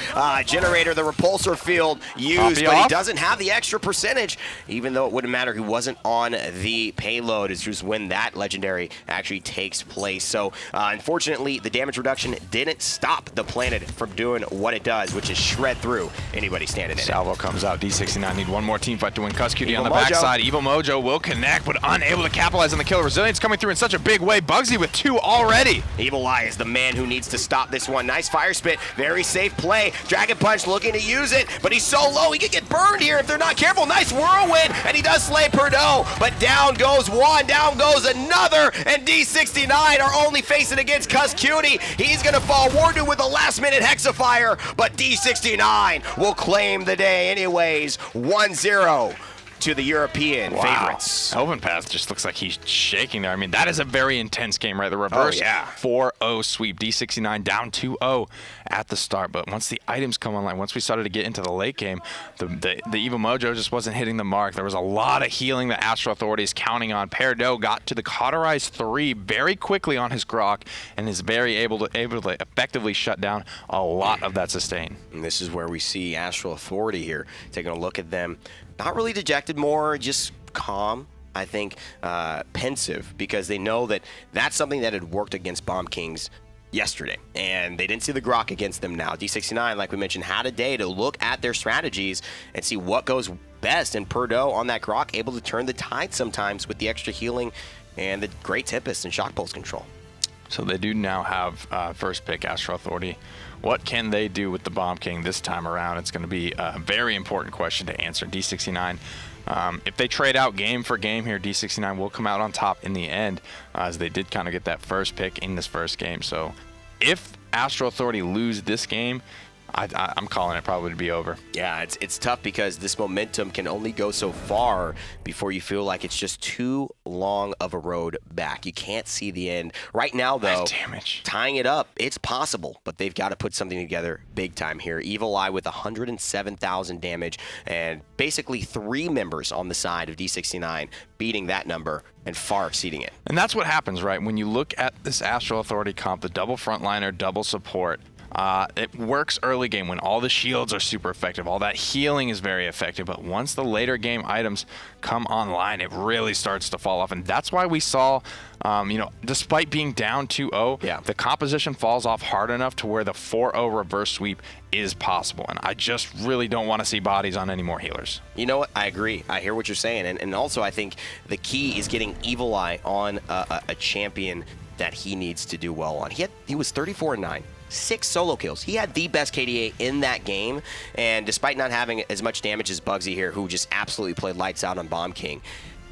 Speaker 1: generator, the repulsor field used, but he doesn't have the extra percentage, even though it wouldn't matter. He wasn't on the payload, is just when that legendary actually takes place. So unfortunately, the damage reduction didn't stop the planet from doing what it does, which is shred through anybody standing in it.
Speaker 2: Salvo comes out. D69 need one more team fight to win. Kusqt on the backside. Evullmojo will connect, but unable to capitalize on the kill. Resilience coming through in such a big way. bugzy with 2 already.
Speaker 1: Evullli is the man who needs to stop this one. Nice fire spit. Very safe play. Dragon Punch looking to use it, but he's so low he could get burned here if they're not careful. Nice whirlwind, and he does slay PERDO, but down goes one, down goes another, and D69 are only facing against Kusqt. He's going to fall. WarDoom with a last-minute Hexafire, but D69 will claim the day anyways. 1-0 to the European favorites.
Speaker 2: eLvenpath just looks like he's shaking there. I mean, that is a very intense game, right? The reverse 4-0 sweep. D69 down 2-0 at the start, but once the items come online, once we started to get into the late game, the Evullmojo just wasn't hitting the mark. There was a lot of healing that Astral Authority is counting on. PERDO got to the cauterized 3 very quickly on his Grok and is very able to effectively shut down a lot of that sustain.
Speaker 1: And this is where we see Astral Authority here, taking a look at them. Not really dejected, more just calm, I think, pensive, because they know that that's something that had worked against Bomb Kings yesterday, and they didn't see the Grok against them now. D69, like we mentioned, had a day to look at their strategies and see what goes best, and PERDO on that Grok able to turn the tide sometimes with the extra healing and the great Tempest and Shock Pulse control.
Speaker 2: So they do now have first pick Astral Authority. What can they do with the Bomb King this time around? It's going to be a very important question to answer. D69, if they trade out game for game here, D69 will come out on top in the end, as they did kind of get that first pick in this first game. So if Astral Authority lose this game, I'm calling it probably to be over.
Speaker 1: Yeah, it's tough because this momentum can only go so far before you feel like it's just too long of a road back. You can't see the end. Right now, though, tying it up, it's possible, but they've got to put something together big time here. Evullli with 107,000 damage and basically 3 members on the side of D69 beating that number and far exceeding it.
Speaker 2: And that's what happens, right? When you look at this Astral Authority comp, the double frontliner, double support, it works early game when all the shields are super effective, all that healing is very effective, but once the later game items come online, it really starts to fall off, and that's why we saw, you know, despite being down 2-0, the composition falls off hard enough to where the 4-0 reverse sweep is possible, and I just really don't want to see bodies on any more healers.
Speaker 1: You know what? I agree. I hear what you're saying, and also I think the key is getting Evullli on a champion that he needs to do well on. He was 34-9. 6 solo kills. He had the best KDA in that game, and despite not having as much damage as bugzy here, who just absolutely played lights out on Bomb King,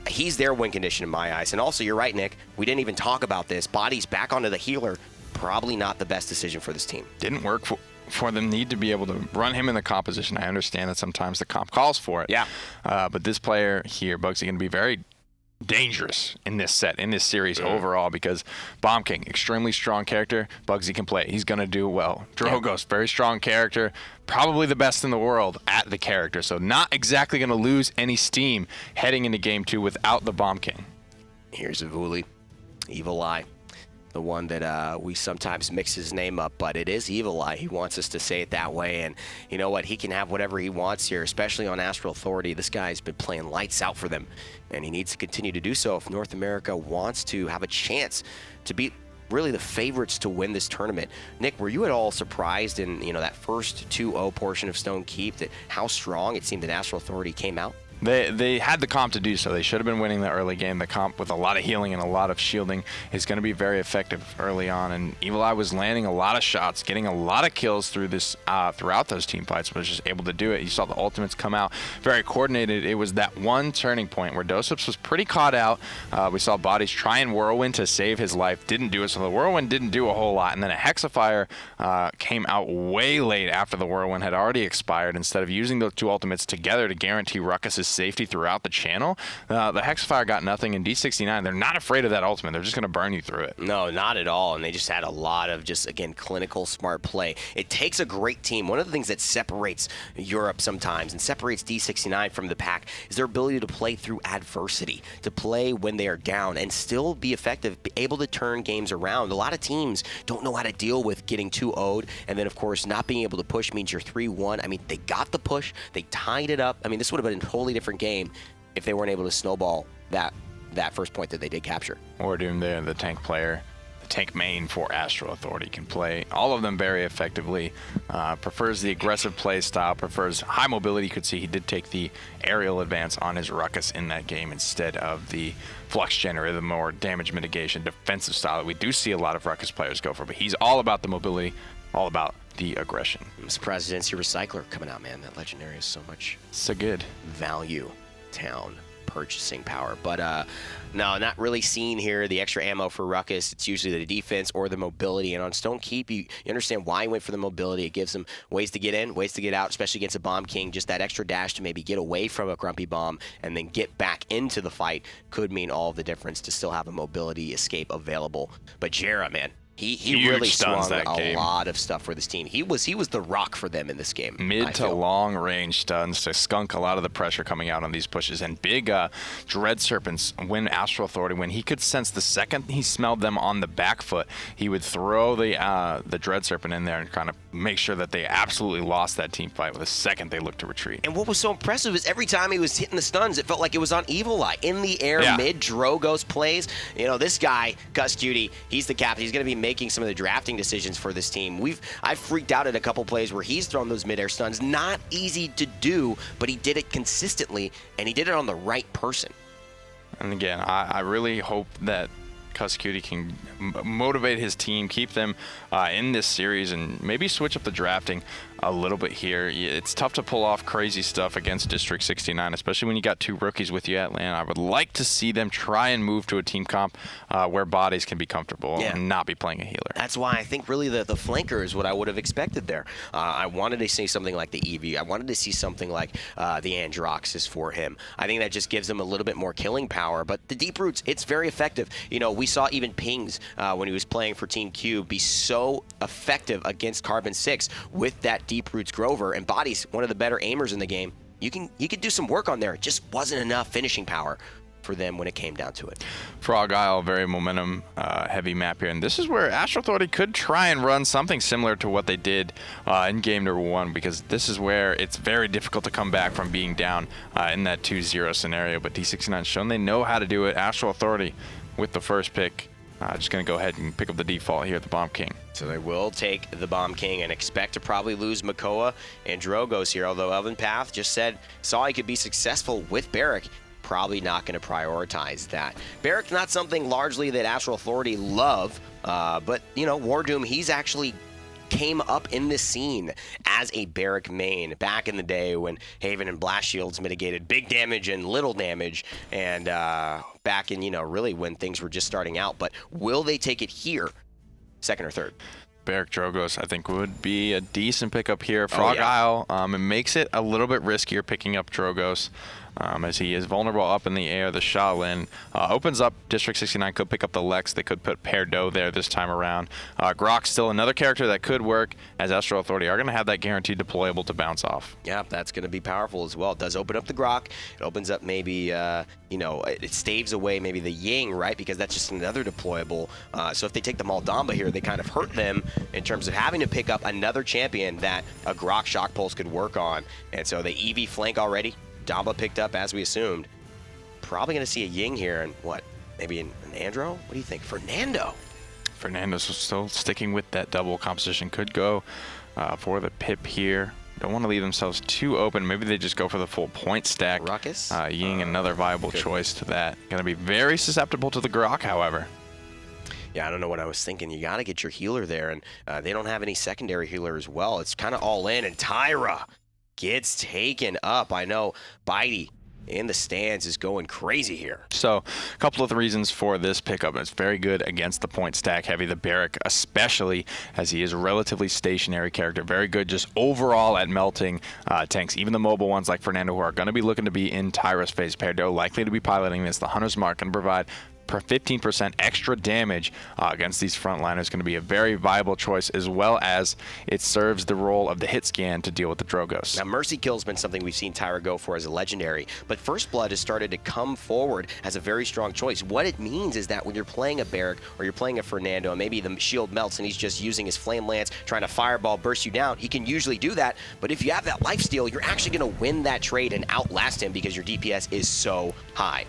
Speaker 1: he's their win condition in my eyes. And also, you're right, Nick, we didn't even talk about this. Bodies back onto the healer, probably not the best decision for this team.
Speaker 2: Didn't work for them. Need to be able to run him in the composition. I understand that sometimes the comp calls for it.
Speaker 1: Yeah.
Speaker 2: But this player here, bugzy, going to be very dangerous in this set, in this series overall, because Bomb King, extremely strong character. bugzy can play. He's going to do well. Drogos, very strong character. Probably the best in the world at the character. So not exactly going to lose any steam heading into game 2 without the Bomb King.
Speaker 1: Here's Evullli, Evulli, the one that we sometimes mix his name up, but it is Evulli. He wants us to say it that way, and you know what? He can have whatever he wants here, especially on Astral Authority. This guy's been playing lights out for them, and he needs to continue to do so if North America wants to have a chance to beat really the favorites to win this tournament. Nick, were you at all surprised in that first 2-0 portion of Stone Keep, that how strong it seemed that Astral Authority came out?
Speaker 2: They had the comp to do so. They should have been winning the early game. The comp with a lot of healing and a lot of shielding is going to be very effective early on. And Evullai was landing a lot of shots, getting a lot of kills through this throughout those team fights, was just able to do it. You saw the ultimates come out very coordinated. It was that one turning point where doesupz was pretty caught out. We saw bodies try and whirlwind to save his life. Didn't do it, so the whirlwind didn't do a whole lot. And then a Hexafire came out way late after the whirlwind had already expired. Instead of using those 2 ultimates together to guarantee Ruckus's safety throughout the channel, the Hexafire got nothing. In D69, they're not afraid of that ultimate. They're just going to burn you through it.
Speaker 1: No, not at all. And they just had a lot of just, again, clinical, smart play. It takes a great team. One of the things that separates Europe sometimes and separates D69 from the pack is their ability to play through adversity, to play when they are down and still be effective, be able to turn games around. A lot of teams don't know how to deal with getting 2-0'd, and then, of course, not being able to push means you're 3-1. I mean, they got the push. They tied it up. I mean, this would have been a totally different game if they weren't able to snowball that first point that they did capture.
Speaker 2: WarDoom there, the tank player. The tank main for Astral Authority. Can play all of them very effectively. Prefers the aggressive play style, prefers high mobility. You could see he did take the aerial advance on his Ruckus in that game instead of the Flux Generator, the more damage mitigation defensive style that we do see a lot of Ruckus players go for. But he's all about the mobility, all about the aggression.
Speaker 1: I'm surprised I didn't see Recycler coming out, man. That legendary is so much
Speaker 2: so good
Speaker 1: value town purchasing power. But no, not really seeing here the extra ammo for Ruckus. It's usually the defense or the mobility. And on Stone Keep, you understand why he went for the mobility. It gives him ways to get in, ways to get out, especially against a Bomb King. Just that extra dash to maybe get away from a Grumpy Bomb and then get back into the fight could mean all of the difference to still have a mobility escape available. But gerrah, man, he really swung a lot of stuff for this team. He was the rock for them in this game.
Speaker 2: Mid to long range stuns to skunk a lot of the pressure coming out on these pushes. And big Dread Serpents, when Astral Authority, when he could sense the second he smelled them on the back foot, he would throw the Dread Serpent in there and kind of make sure that they absolutely lost that team fight with the second they looked to retreat.
Speaker 1: And what was so impressive is every time he was hitting the stuns, it felt like it was on Evullli. In the air, mid Drogoz plays. You know, this guy, Kusqt, he's the captain. He's going to be making some of the drafting decisions for this team. I've freaked out at a couple plays where he's thrown those mid-air stuns. Not easy to do, but he did it consistently, and he did it on the right person.
Speaker 2: And again, I really hope that Kusqt can motivate his team, keep them in this series, and maybe switch up the drafting a little bit here. It's tough to pull off crazy stuff against District 69, especially when you got two rookies with you at LAN. I would like to see them try and move to a team comp where bodies can be comfortable and not be playing a healer.
Speaker 1: That's why I think really the flanker is what I would have expected there. I wanted to see something like the Eevee. I wanted to see something like the Androxus for him. I think that just gives him a little bit more killing power. But the Deep Roots, it's very effective. You know, we saw even Pings when he was playing for Team Cube be so effective against Carbon 6 with that Deep Roots Grover, and Bodies, one of the better aimers in the game. You could do some work on there. It just wasn't enough finishing power for them when it came down to it.
Speaker 2: Frog Isle, very momentum heavy map here, and this is where Astral Authority could try and run something similar to what they did in game number 1, because this is where it's very difficult to come back from being down in that 2-0 scenario. But D69's shown they know how to do it. Astral Authority with the first pick. Just going to go ahead and pick up the default here at the Bomb King.
Speaker 1: So they will take the Bomb King and expect to probably lose Makoa and Drogoz here, although eLvenpath just saw he could be successful with Barrack. Probably not going to prioritize that. Barrack's not something largely that Astral Authority love, but, you know, WarDoom, he's actually came up in this scene as a Barrack main back in the day when Haven and Blast Shields mitigated big damage and little damage, and back in, you know, really when things were just starting out. But will they take it here, second or third?
Speaker 2: Barrack Drogoz, I think, would be a decent pickup here. Frog Isle, it makes it a little bit riskier picking up Drogoz. As he is vulnerable up in the air. The Shaolin opens up. District 69 could pick up the Lex. They could put PERDO there this time around. Grok's still another character that could work, as Astral Authority are going to have that guaranteed deployable to bounce off.
Speaker 1: Yeah, that's going to be powerful as well. It does open up the Grok. It opens up maybe, you know, it staves away maybe the Ying, right? Because that's just another deployable. So if they take the Maldamba here, they kind of hurt them in terms of having to pick up another champion that a Grok Shock Pulse could work on. And so the Eevee flank already. Damba picked up as we assumed. Probably going to see a Ying here, and what? Maybe an Andro? What do you think? Fernando's
Speaker 2: still sticking with that double composition. Could go for the Pip here. Don't want to leave themselves too open. Maybe they just go for the full point stack.
Speaker 1: Ruckus?
Speaker 2: Ying, another viable choice to that. Going to be very susceptible to the Grok, however.
Speaker 1: Yeah, I don't know what I was thinking. You got to get your healer there, and they don't have any secondary healer as well. It's kind of all in, and Tyra gets taken up. I know Bitey in the stands is going crazy here.
Speaker 2: So a couple of the reasons for this pickup. It's very good against the point stack heavy, the Barrack, especially as he is a relatively stationary character. Very good just overall at melting tanks, even the mobile ones like Fernando, who are going to be looking to be in Tyra's phase. PERDO likely to be piloting this. The Hunter's Mark can provide 15% extra damage against these frontliners. Going to be a very viable choice, as well as it serves the role of the hit scan to deal with the Drogoz.
Speaker 1: Now, Mercy Kill's been something we've seen Tyra go for as a legendary, but First Blood has started to come forward as a very strong choice. What it means is that when you're playing a Barrack or you're playing a Fernando, and maybe the shield melts and he's just using his Flame Lance, trying to fireball burst you down, he can usually do that, but if you have that lifesteal, you're actually going to win that trade and outlast him because your DPS is so high.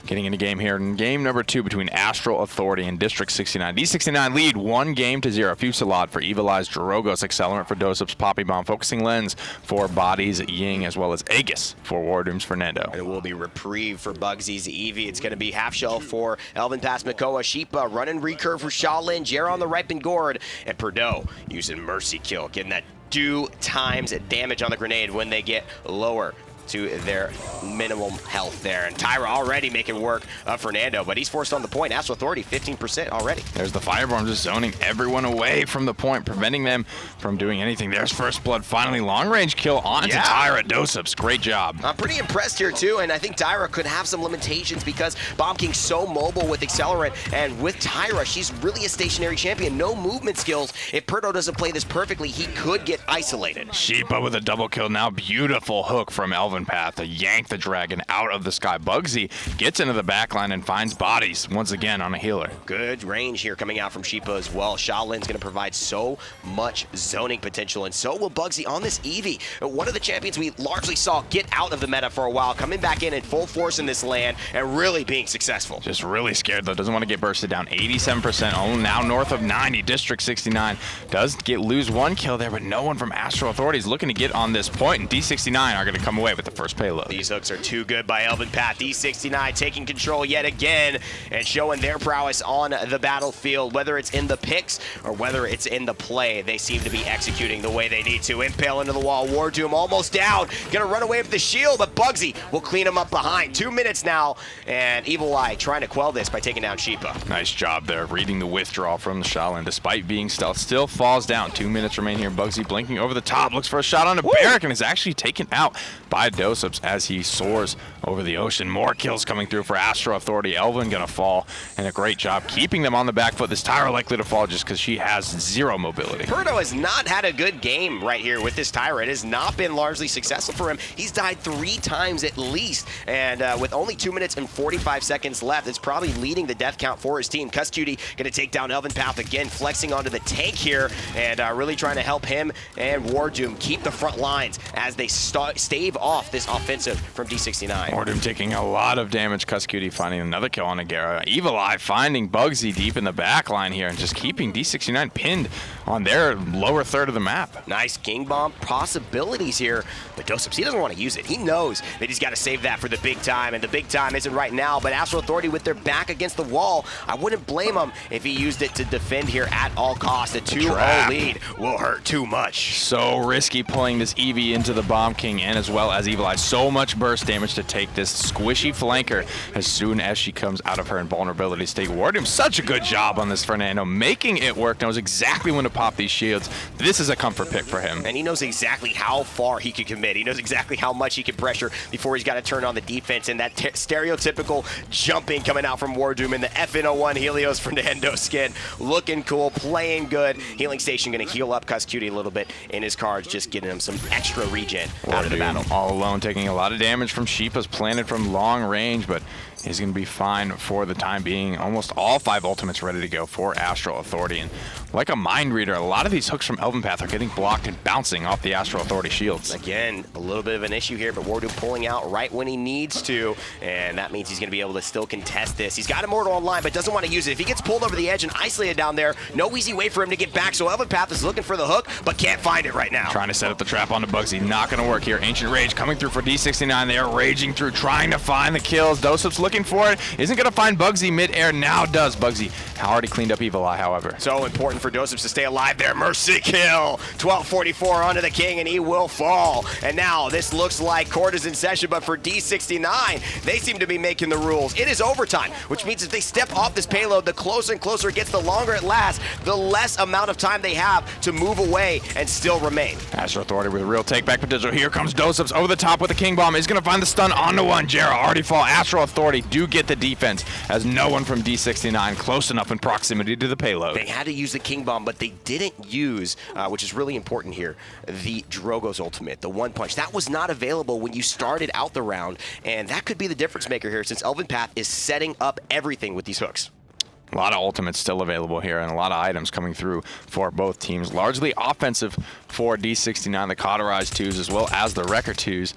Speaker 2: Getting into game here in game number 2 between Astral Authority and District 69. D69 lead 1-0 Fusillade for Evulli's Drogos, Accelerant for doesupz, Poppy Bomb, Focusing Lens for Bodies, Ying, as well as Aegis for WarDoom's Fernando.
Speaker 1: And it will be Reprieve for bugzy's Eevee. It's going to be Half Shell for eLvenpath, Mikoa, Shipa, Running Recurve for Shaolin, gerrah on the Ripened Gourd, and PERDO using Mercy Kill, getting that 2 times damage on the grenade when they get lower to their minimum health there. And Tyra already making work of Fernando, but he's forced on the point. Astral Authority, 15% already.
Speaker 2: There's the Fireborn just zoning everyone away from the point, preventing them from doing anything. There's First Blood, finally long-range kill onto Tyra. doesupz, great job.
Speaker 1: I'm pretty impressed here too, and I think Tyra could have some limitations because Bomb King's so mobile with Accelerant, and with Tyra, she's really a stationary champion. No movement skills. If PERDO doesn't play this perfectly, he could get isolated.
Speaker 2: Shipa with a double kill now. Beautiful hook from eLvenpath to yank the dragon out of the sky. Bugzy gets into the backline and finds Bodies once again on a healer.
Speaker 1: Good range here coming out from Shipa as well. Shaolin's going to provide so much zoning potential, and so will Bugzy on this Eevee. One of the champions we largely saw get out of the meta for a while, coming back in full force in this land and really being successful.
Speaker 2: Just really scared though. Doesn't want to get bursted down. 87%. Oh, now north of 90. District 69 does lose 1 kill there, but no one from Astral Authority is looking to get on this point, and D69 are going to come away with the first payload.
Speaker 1: These hooks are too good by eLvenpath. D69 taking control yet again and showing their prowess on the battlefield. Whether it's in the picks or whether it's in the play, they seem to be executing the way they need to. Impale into the wall. WarDoom almost down. Gonna run away with the shield, but Bugzy will clean him up behind. 2 minutes now, and Evullli trying to quell this by taking down Shipa.
Speaker 2: Nice job there, reading the withdrawal from the Shaolin. Despite being stealth, still falls down. 2 minutes remain here. Bugzy blinking over the top, looks for a shot on a barrack, and is actually taken out by doesupz as he soars over the ocean. More kills coming through for Astral Authority. Elven gonna fall, and a great job keeping them on the back foot. This Tyra likely to fall just because she has 0 mobility.
Speaker 1: PERDO has not had a good game right here with this Tyra. It has not been largely successful for him. He's died 3 times at least, and with only 2 minutes and 45 seconds left, it's probably leading the death count for his team. Kusqt gonna take down eLvenpath again, flexing onto the tank here, and really trying to help him and WarDoom keep the front lines as they stave off this offensive from D69.
Speaker 2: WarDoom taking a lot of damage. Kusqt finding another kill on a gerrah. Evullai finding Bugzy deep in the back line here and just keeping D69 pinned on their lower third of the map.
Speaker 1: Nice King Bomb possibilities here, but doesupz, he doesn't want to use it. He knows that he's got to save that for the big time, and the big time isn't right now, but Astral Authority with their back against the wall, I wouldn't blame him if he used it to defend here at all costs. A 2-0 lead will hurt too much.
Speaker 2: So risky pulling this Eevee into the Bomb King, and as well as Evullai. So much burst damage to take this squishy flanker as soon as she comes out of her invulnerability state. WarDoom, such a good job on this Fernando, making it work, knows exactly when to pop these shields. This is a comfort pick for him.
Speaker 1: And he knows exactly how far he can commit. He knows exactly how much he can pressure before he's got to turn on the defense. And that stereotypical jumping coming out from WarDoom in the FN01 Helios Fernando skin. Looking cool, playing good. Healing Station going to heal up Kusqt a little bit in his cards, just getting him some extra regen out of the battle.
Speaker 2: All alone, taking a lot of damage from Shipa's planted from long range, but is going to be fine for the time being. Almost all 5 ultimates ready to go for Astral Authority. And like a mind reader, a lot of these hooks from eLvenpath are getting blocked and bouncing off the Astral Authority shields.
Speaker 1: Again, a little bit of an issue here, but WarDoom pulling out right when he needs to, and that means he's going to be able to still contest this. He's got Immortal online, but doesn't want to use it. If he gets pulled over the edge and isolated down there, no easy way for him to get back, so eLvenpath is looking for the hook, but can't find it right now.
Speaker 2: Trying to set up the trap onto Bugzy. Not going to work here. Ancient Rage coming through for D69. They are raging through, trying to find the kills. doesupz looking for it. Isn't going to find Bugzy mid-air. Now does. Bugzy already cleaned up Evullai, however.
Speaker 1: So important for doesupz to stay alive there. Mercy kill. 1244 onto the king, and he will fall. And now this looks like court is in session, but for D69, they seem to be making the rules. It is overtime, which means if they step off this payload, the closer and closer it gets, the longer it lasts, the less amount of time they have to move away and still remain.
Speaker 2: Astral Authority with real take-back potential. Here comes doesupz over the top with the King Bomb. He's going to find the stun onto one. gerrah already fall. Astral Authority do get the defense as no one from D69 close enough in proximity to the payload.
Speaker 1: They had to use the King Bomb, but they didn't use, which is really important here, the Drogos ultimate, the one punch. That was not available when you started out the round, and that could be the difference maker here since eLvenpath is setting up everything with these hooks.
Speaker 2: A lot of ultimates still available here and a lot of items coming through for both teams. Largely offensive for D69, the cauterized 2s as well as the wrecker 2s.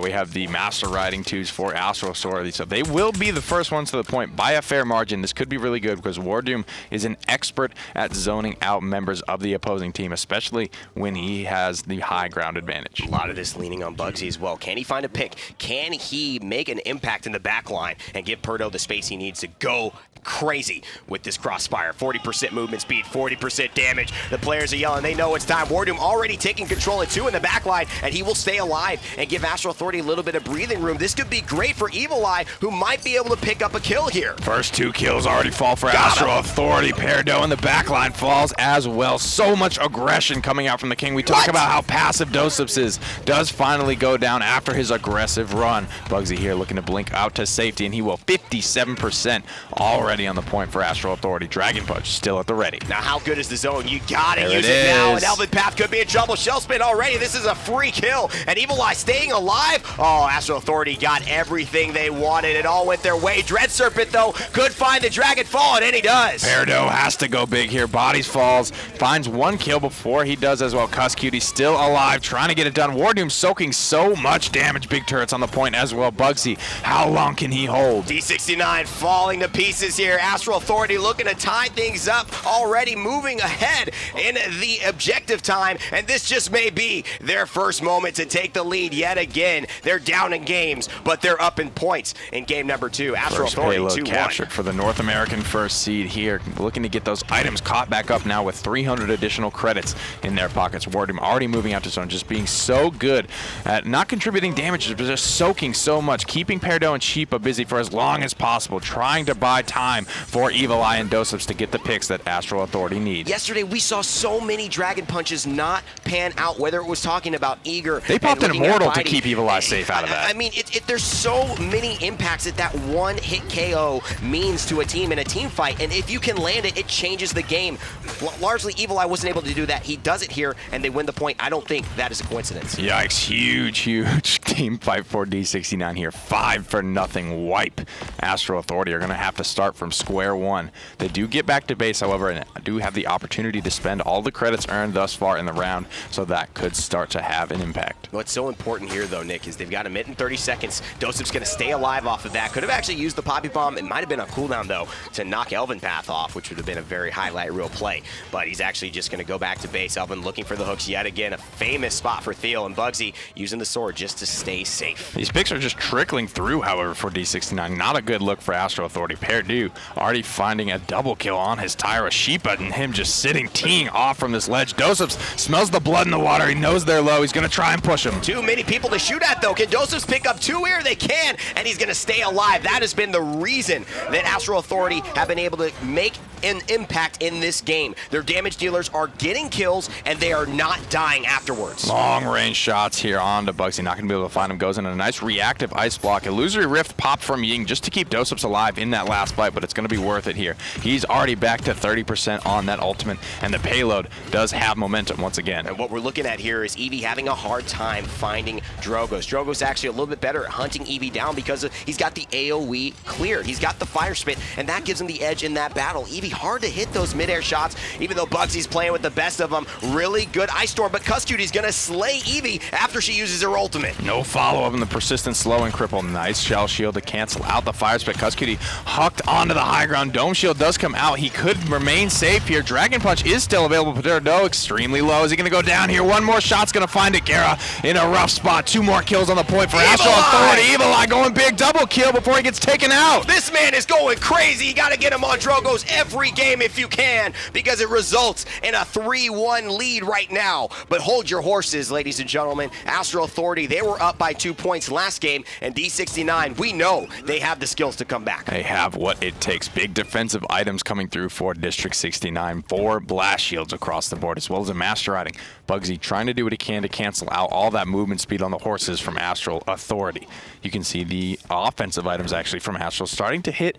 Speaker 2: We have the master riding 2s for Astral Authority. So they will be the first ones to the point by a fair margin. This could be really good because WarDoom is an expert at zoning out members of the opposing team, especially when he has the high ground advantage.
Speaker 1: A lot of this leaning on bugzy as well. Can he find a pick? Can he make an impact in the back line and give PERDO the space he needs to go crazy with this crossfire? 40% movement speed, 40% damage. The players are yelling. They know it's time. WarDoom already taking control at 2 in the back line, and he will stay alive and give Astral Authority a little bit of breathing room. This could be great for Evullli, who might be able to pick up a kill here.
Speaker 2: First 2 kills already fall for Astral Authority. PERDO in the back line falls as well. So much aggression coming out from the King. We talk about how passive doesupz is. Does finally go down after his aggressive run. bugzy here looking to blink out to safety, and he will. 57% already on the point for Astral Authority. Dragon Punch still at the ready.
Speaker 1: Now, how good is the zone? You gotta use it now, and eLvenpath could be in trouble. Shell spin already. This is a free kill, and Evullli staying alive. Oh, Astral Authority got everything they wanted. It all went their way. Dread Serpent, though, could find the Dragon Fall, and he does.
Speaker 2: PERDO has to go big here. Bodies falls, finds 1 kill before he does as well. Kusqt still alive, trying to get it done. WarDoom soaking so much damage. Big turrets on the point as well. bugzy, how long can he hold?
Speaker 1: D69 falling to pieces here. Astral Authority looking to tie things up, already moving ahead in the objective time, and this just may be their first moment to take the lead yet again. They're down in games, but they're up in points in game number 2. Astral Authority 2-1.
Speaker 2: Captured for the North American first seed here, looking to get those items caught back up now with 300 additional credits in their pockets. WarDoom already moving out to zone, just being so good at not contributing damage, but just soaking so much, keeping PERDO and Shipa busy for as long as possible, trying to buy time for Evullli and doesupz to get the picks that Astral Authority needs.
Speaker 1: Yesterday, we saw so many Dragon Punches not pan out, whether it was talking about Eager.
Speaker 2: They popped an Immortal to keep Evulli safe out of that.
Speaker 1: I mean, there's so many impacts that one hit KO means to a team in a team fight, and if you can land it, it changes the game. Largely, Evulli wasn't able to do that. He does it here, and they win the point. I don't think that is a coincidence.
Speaker 2: Yikes, huge team fight for D69 here. 5-0 wipe. Astral Authority are going to have to start from square one. They do get back to base, however, and do have the opportunity to spend all the credits earned thus far in the round, so that could start to have an impact.
Speaker 1: What's so important here, though, Nick, is they've got a minute and 30 seconds. doesupz going to stay alive off of that. Could have actually used the Poppy Bomb. It might have been a cooldown, though, to knock eLvenpath off, which would have been a very highlight reel play. But he's actually just going to go back to base. Elven looking for the hooks yet again. A famous spot for Theo, and bugzy using the sword just to stay safe.
Speaker 2: These picks are just trickling through, however, for D69. Not a good look for Astral Authority. PERDO already finding a double kill on his Tyra. Shipa and him just sitting, teeing off from this ledge. doesupz smells the blood in the water. He knows they're low. He's going to try and push him.
Speaker 1: Too many people to shoot at, though. Can doesupz pick up 2 here? They can, and he's going to stay alive. That has been the reason that Astral Authority have been able to make an impact in this game. Their damage dealers are getting kills, and they are not dying afterwards.
Speaker 2: Long-range shots here on to bugzy. Not going to be able to find him. Goes in a nice reactive ice block. Illusory Rift popped from Ying just to keep doesupz alive in that last fight, but it's going to be worth it here. He's already back to 30% on that ultimate, and the payload does have momentum once again.
Speaker 1: And what we're looking at here is Eevee having a hard time finding Drogoz. Drogoz actually a little bit better at hunting Eevee down because he's got the AoE cleared. He's got the fire spit, and that gives him the edge in that battle. Eevee hard to hit those mid-air shots, even though bugzy's playing with the best of them. Really good Ice Storm, but Kusqt's gonna slay Eevee after she uses her ultimate.
Speaker 2: No follow-up in the persistent slow and cripple. Nice shell shield to cancel out the fire spit. Kusqt hucked onto the high ground. Dome shield does come out. He could remain safe here. Dragon Punch is still available. PERDO extremely low. Is he going to go down here? One more shot's going to find it. gerrah in a rough spot. 2 more kills on the point for Astral Authority. Evulli going big. Double kill before he gets taken out.
Speaker 1: This man is going crazy. You got to get him on Drogoz every game if you can, because it results in a 3-1 lead right now. But hold your horses, ladies and gentlemen. Astral Authority, they were up by 2 points last game, and D69, we know they have the skills to come back.
Speaker 2: They have what it takes. Big defensive items coming through for District 69. 4 blast shields across the board, as well as a master riding. bugzy trying to do what he can to cancel out all that movement speed on the horses from Astral Authority. You can see the offensive items actually from Astral starting to hit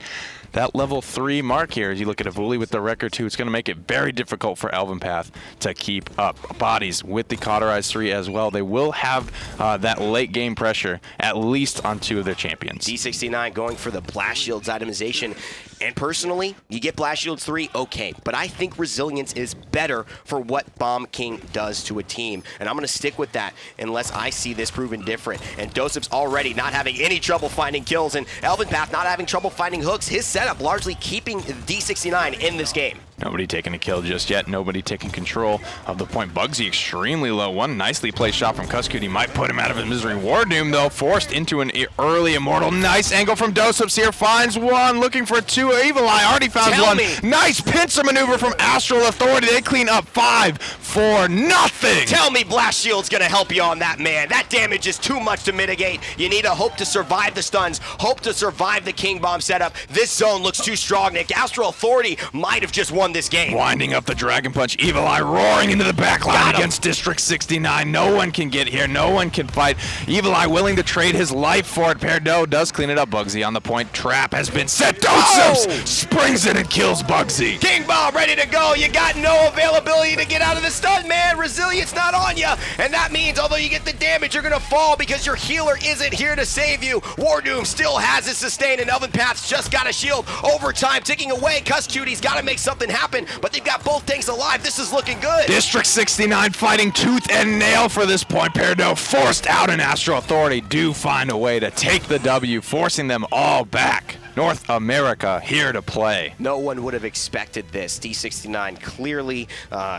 Speaker 2: that level 3 mark here. As you look at Evullli with the record 2, it's going to make it very difficult for eLvenpath to keep up. Bodies with the cauterized 3 as well. They will have that late game pressure at least on 2 of their champions.
Speaker 1: D69 going for the blast shields itemization. And personally, you get Blast Shields 3, okay. But I think Resilience is better for what Bomb King does to a team. And I'm going to stick with that unless I see this proven different. And doesupz already not having any trouble finding kills. And eLvenpath not having trouble finding hooks. His setup largely keeping D69 in this game.
Speaker 2: Nobody taking a kill just yet. Nobody taking control of the point. bugzy extremely low. One nicely placed shot from Kusqt. He might put him out of his misery. WarDoom, though, forced into an early Immortal. Nice angle from doesupz here. Finds one. Looking for two. Evullli already found one. Nice pincer maneuver from Astral Authority. They clean up 5 for nothing.
Speaker 1: Tell me Blast Shield's going to help you on that, man. That damage is too much to mitigate. You need to hope to survive the stuns. Hope to survive the King Bomb setup. This zone looks too strong, Nick. Astral Authority might have just won this game.
Speaker 2: Winding up the Dragon Punch, Evullli roaring into the backline against District 69. No one can get here, no one can fight. Evullli willing to trade his life for it. PERDO does clean it up. bugzy on the point. Trap has been set. doesupz springs it and kills bugzy.
Speaker 1: King Bomb ready to go. You got no availability to get out of the stun, man. Resilience not on you. And that means although you get the damage, you're going to fall because your healer isn't here to save you. WarDoom still has his sustain, and eLvenpath's just got a shield. Overtime ticking away. Kusqt's got to make something happen. But they've got both tanks alive. This is looking good.
Speaker 2: District 69 fighting tooth and nail for this point. PERDO forced out, and Astral Authority do find a way to take the W, forcing them all back. North America here to play.
Speaker 1: No one would have expected this. D69 clearly,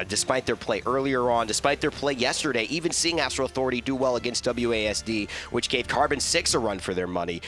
Speaker 1: despite their play earlier on, despite their play yesterday, even seeing Astral Authority do well against WASD, which gave Carbon 6 a run for their money,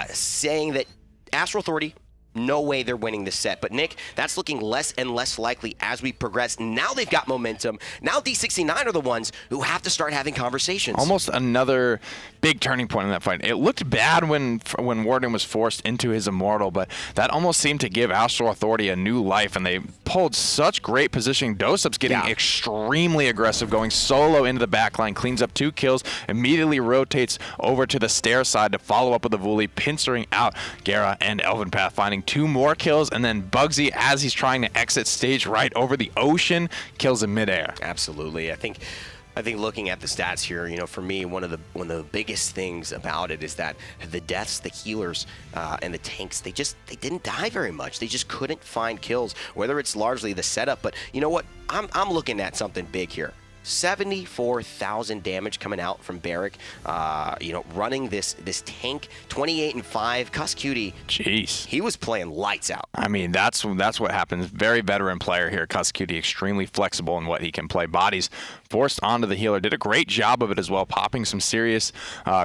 Speaker 1: saying that Astral Authority, no way they're winning this set. But Nick, that's looking less and less likely as we progress. Now they've got momentum. Now D69 are the ones who have to start having conversations.
Speaker 2: Almost another big turning point in that fight. It looked bad when WarDoom was forced into his Immortal, but that almost seemed to give Astral Authority a new life, and they pulled such great positioning. doesupz getting extremely aggressive, going solo into the backline, cleans up 2 kills, immediately rotates over to the stair side to follow up with Evullli, pincering out gerrah and eLvenpath, finding 2 more kills, and then bugzy, as he's trying to exit stage right over the ocean, kills him midair.
Speaker 1: Absolutely. I think looking at the stats here, you know, for me, one of the biggest things about it is that the deaths, the healers, and the tanks, they didn't die very much. They just couldn't find kills, whether it's largely the setup. But you know what? I'm looking at something big here. 74,000 damage coming out from Barrack, you know, running this tank, 28-5. Kusqt,
Speaker 2: jeez,
Speaker 1: he was playing lights out.
Speaker 2: I mean, that's what happens. Very veteran player here. Kusqt extremely flexible in what he can play. Bodies forced onto the healer, did a great job of it as well, popping some serious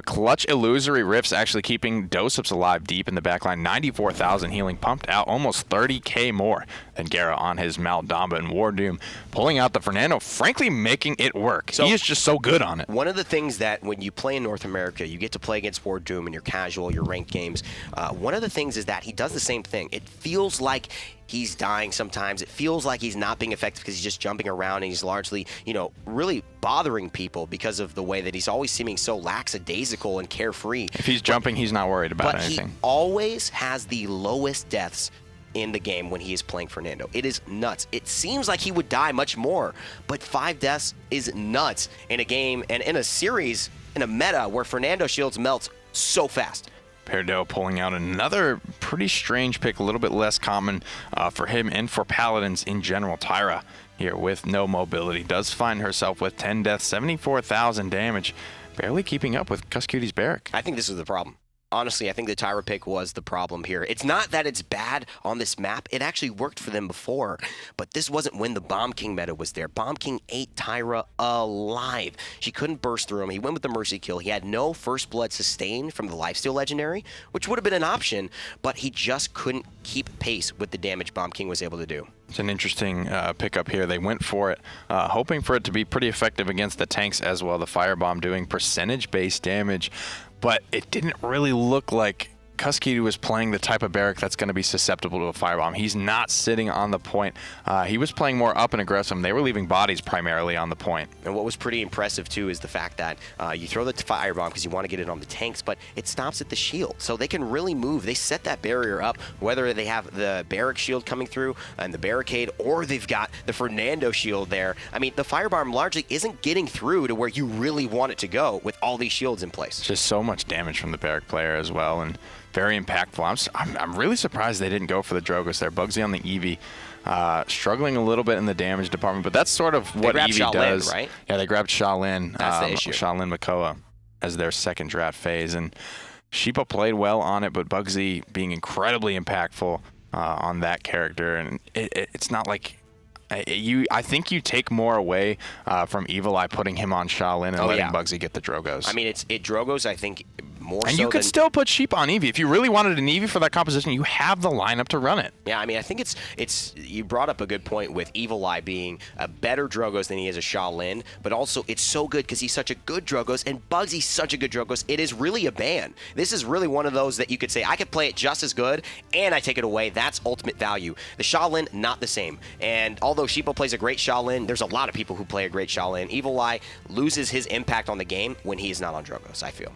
Speaker 2: clutch illusory rifts, actually keeping doesupz alive deep in the backline. 94,000 healing, pumped out almost 30k more than gerrah on his Maldamba, and WarDoom pulling out the Fernando, frankly making it work. So he is just so good on it.
Speaker 1: One of the things that when you play in North America, you get to play against WarDoom in your casual, your ranked games. One of the things is that he does the same thing. It feels like he's dying sometimes. It feels like he's not being effective because he's just jumping around, and he's largely, you know, really bothering people because of the way that he's always seeming so lackadaisical and carefree.
Speaker 2: If he's jumping, he's not worried about anything.
Speaker 1: But he always has the lowest deaths in the game when he is playing Fernando. It is nuts. It seems like he would die much more, but 5 deaths is nuts in a game and in a series, in a meta where Fernando shields melts so fast.
Speaker 2: PERDO pulling out another pretty strange pick, a little bit less common for him and for Paladins in general. Tyra here with no mobility does find herself with 10 deaths, 74,000 damage, barely keeping up with Kusqt's Barrack.
Speaker 1: I think this is the problem. Honestly, I think the Tyra pick was the problem here. It's not that it's bad on this map. It actually worked for them before, but this wasn't when the Bomb King meta was there. Bomb King ate Tyra alive. She couldn't burst through him. He went with the Mercy kill. He had no First Blood sustain from the Lifesteal Legendary, which would have been an option, but he just couldn't keep pace with the damage Bomb King was able to do.
Speaker 2: It's an interesting pickup here. They went for it, hoping for it to be pretty effective against the tanks as well. The Firebomb doing percentage-based damage, but it didn't really look like Kusqt was playing the type of Barrack that's going to be susceptible to a Firebomb. He's not sitting on the point. He was playing more up and aggressive. They were leaving bodies primarily on the point.
Speaker 1: And what was pretty impressive, too, is the fact that you throw the Firebomb because you want to get it on the tanks, but it stops at the shield. So they can really move. They set that barrier up, whether they have the Barrack shield coming through and the barricade, or they've got the Fernando shield there. I mean, the Firebomb largely isn't getting through to where you really want it to go with all these shields in place.
Speaker 2: Just so much damage from the Barrack player as well. And very impactful. I'm really surprised they didn't go for the Drogoz there. Bugzy on the Eevee. Struggling a little bit in the damage department, but that's sort of what Eevee does.
Speaker 1: Right?
Speaker 2: Yeah, they grabbed Shaolin,
Speaker 1: that's the issue.
Speaker 2: Shaolin Makoa as their second draft phase, and Shipa played well on it, but Bugzy being incredibly impactful on that character, and it's not like I think you take more away from Evullli putting him on Shaolin and letting Bugzy get the Drogoz.
Speaker 1: I mean, it Drogoz, I think, more
Speaker 2: and
Speaker 1: so
Speaker 2: you could still put Shipa on Eevee. If you really wanted an Eevee for that composition, you have the lineup to run it.
Speaker 1: Yeah, I mean, I think it's you brought up a good point with Evullli being a better Drogoz than he is a Shaolin, but also it's so good because he's such a good Drogoz, and Bugzy's such a good Drogoz. It is really a ban. This is really one of those that you could say, I could play it just as good, and I take it away. That's ultimate value. The Shaolin, not the same. And although Shipa plays a great Shaolin, there's a lot of people who play a great Shaolin. Evulli loses his impact on the game when he is not on Drogoz, I feel.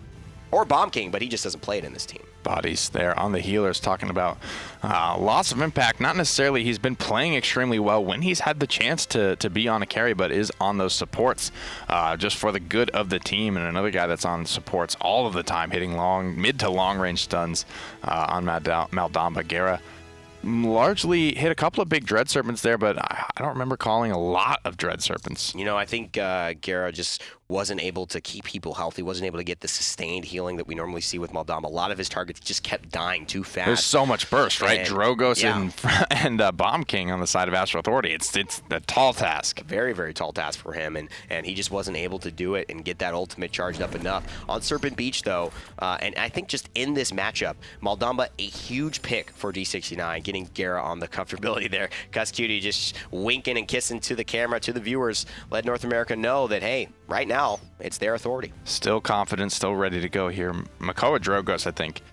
Speaker 1: Or Bomb King, but he just doesn't play it in this team.
Speaker 2: Bodies there on the healers talking about loss of impact. Not necessarily he's been playing extremely well when he's had the chance to be on a carry, but is on those supports just for the good of the team. And another guy that's on supports all of the time, hitting mid to long range stuns on Maldamba. Gerrah largely hit a couple of big Dread Serpents there, but I don't remember calling a lot of Dread Serpents.
Speaker 1: You know, I think Gerrah just wasn't able to keep people healthy, wasn't able to get the sustained healing that we normally see with Maldamba. A lot of his targets just kept dying too fast.
Speaker 2: There's so much burst, right? Drogoz and Bomb King on the side of Astral Authority. It's a tall task.
Speaker 1: A very, very tall task for him, and he just wasn't able to do it and get that ultimate charged up enough. On Serpent Beach, though, and I think just in this matchup, Maldamba, a huge pick for D69, getting Gerrah on the comfortability there. Kusqt just winking and kissing to the camera, to the viewers, let North America know that, hey, right now, it's their authority.
Speaker 2: Still confident, still ready to go here. Makoa Drogoz, I think,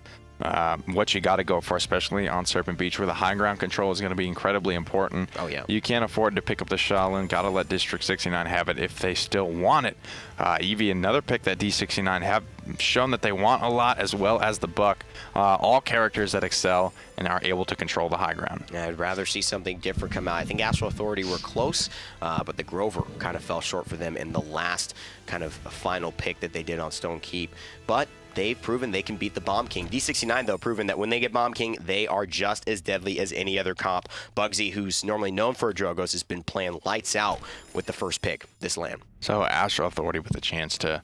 Speaker 2: what you got to go for, especially on Serpent Beach, where the high ground control is going to be incredibly important.
Speaker 1: Oh, yeah.
Speaker 2: You can't afford to pick up the Shaolin. Got to let District 69 have it if they still want it. Eevee, another pick that D69 have shown that they want a lot, as well as the Buck. All characters that excel and are able to control the high ground.
Speaker 1: Yeah, I'd rather see something different come out. I think Astral Authority were close, but the Grover kind of fell short for them in the last kind of final pick that they did on Stone Keep. But they've proven they can beat the Bomb King. D69, though, proven that when they get Bomb King, they are just as deadly as any other comp. Bugzy, who's normally known for a Drogoz, has been playing lights out with the first pick this land.
Speaker 2: So Astral Authority with a chance to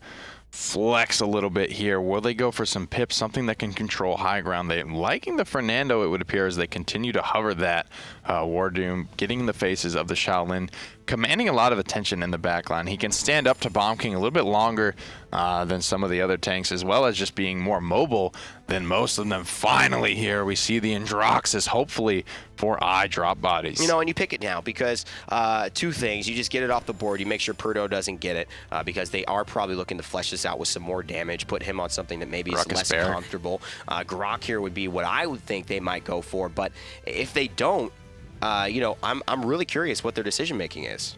Speaker 2: flex a little bit here. Will they go for some pips, something that can control high ground? They're liking the Fernando, it would appear, as they continue to hover that. WarDoom getting in the faces of the Shaolin, commanding a lot of attention in the backline. He can stand up to Bomb King a little bit longer than some of the other tanks, as well as just being more mobile than most of them. Finally here, we see the Androxus, hopefully for iDropBodies.
Speaker 1: You know, and you pick it now because two things. You just get it off the board. You make sure PERDO doesn't get it because they are probably looking to flesh this out with some more damage, put him on something that maybe is less comfortable. Grok here would be what I would think they might go for, but if they don't, you know, I'm really curious what their decision making is.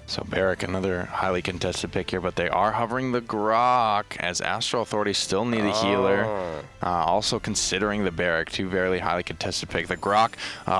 Speaker 2: So Barrack, another highly contested pick here, but they are hovering the Grok as Astral Authority still need a healer. Also considering the Barrack, two very highly contested picks. The Grok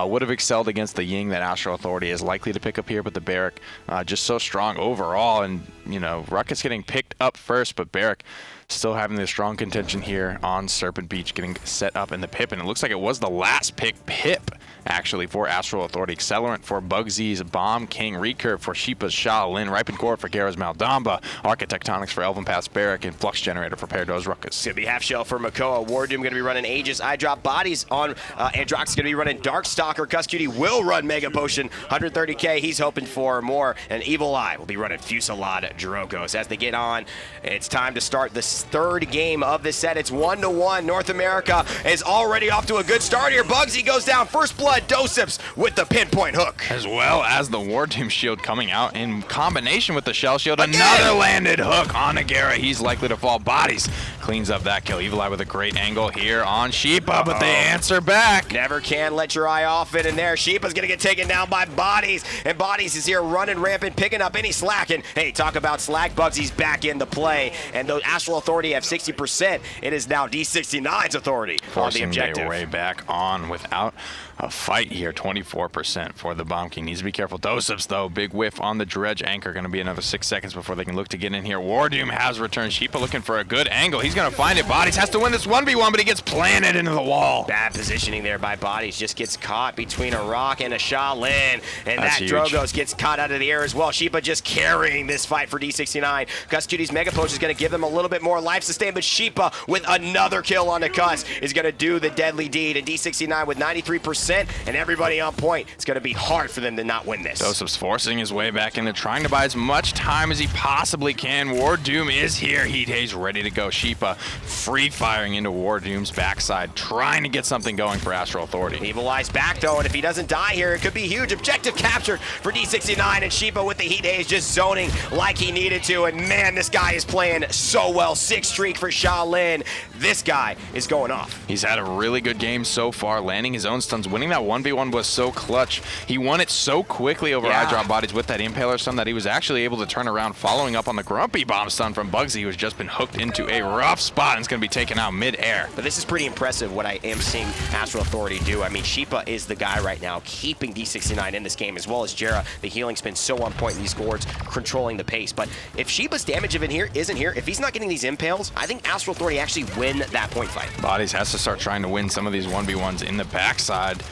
Speaker 2: would have excelled against the Ying that Astral Authority is likely to pick up here, but the Barrack just so strong overall. And, you know, Ruckus getting picked up first, but Barrack still having the strong contention here on Serpent Beach, getting set up in the Pip. And it looks like it was the last pick, Pip, actually, for Astral Authority. Accelerant for Bugzy's Bomb King, Recurve for Shipa's Shaolin, Ripened Gourd for Gerrah's Maldamba, Architectonics for eLvenpath's Barrack, and Flux Generator for PERDO's Ruckus.
Speaker 1: It's going to be Half Shell for Makoa. WarDoom going to be running Aegis. iDropBodies on Androx going to be running Darkstalker. Kusqt will run Mega Potion, 130k. He's hoping for more. And Evullli will be running Fusillade Drogoz. As they get on, it's time to start the third game of this set. It's 1-1. North America is already off to a good start here. Bugzy goes down. First blood, doesupz with the pinpoint hook.
Speaker 2: As well as the WarDoom shield coming out in combination with the shell shield. Another landed hook on Gerrah. He's likely to fall. Bodies cleans up that kill. Evulli with a great angle here on Shipa, but they answer back.
Speaker 1: Never can let your eye off it in there. Shipa's going to get taken down by Bodies, and Bodies is here running rampant, picking up any slack. And hey, talk about slack. Bugzy's back into play, and the Astral Authority have 60%. It is now D69's authority on the objective.
Speaker 2: Their way back on without a fight here. 24% for the Bomb King. Needs to be careful. doesupz, though, big whiff on the dredge anchor. Going to be another 6 seconds before they can look to get in here. WarDoom has returned. Shipa looking for a good angle. He's going to find it. Bodies has to win this 1v1, but he gets planted into the wall.
Speaker 1: Bad positioning there by Bodies. Just gets caught between a rock and a Shaolin. And
Speaker 2: That's
Speaker 1: that
Speaker 2: huge.
Speaker 1: Drogos gets caught out of the air as well. Shipa just carrying this fight for D69. Kusqt's Mega Potion is going to give them a little bit more life sustain, but Shipa with another kill on the Kus is going to do the deadly deed. And D69 with 93% and everybody on point. It's going to be hard for them to not win this.
Speaker 2: doesupz forcing his way back in there, trying to buy as much time as he possibly can. WarDoom is here. He's ready to go. Shipa free firing into WarDoom's backside, trying to get something going for Astral Authority.
Speaker 1: Evull's back though, and if he doesn't die here, it could be huge. Objective captured for D69, and Shipa with the Heat Haze just zoning like he needed to. And man, this guy is playing so well. 6 streak for Shaolin. This guy is going off.
Speaker 2: He's had a really good game so far, landing his own stuns. Winning that 1v1 was so clutch. He won it so quickly over iDropBodies with that Impaler stun that he was actually able to turn around, following up on the Grumpy Bomb stun from bugzy, who has just been hooked into a rough spot and is going to be taken out mid-air.
Speaker 1: But this is pretty impressive what I am seeing Astral Authority do. I mean, Shipa is the guy right now keeping D69 in this game, as well as gerrah. The healing's been so on point in these gourds, controlling the pace. But if Shipa's damage isn't here, if he's not getting these impales, I think Astral Authority actually win that point fight.
Speaker 2: Bodies has to start trying to win some of these 1v1s in the backside.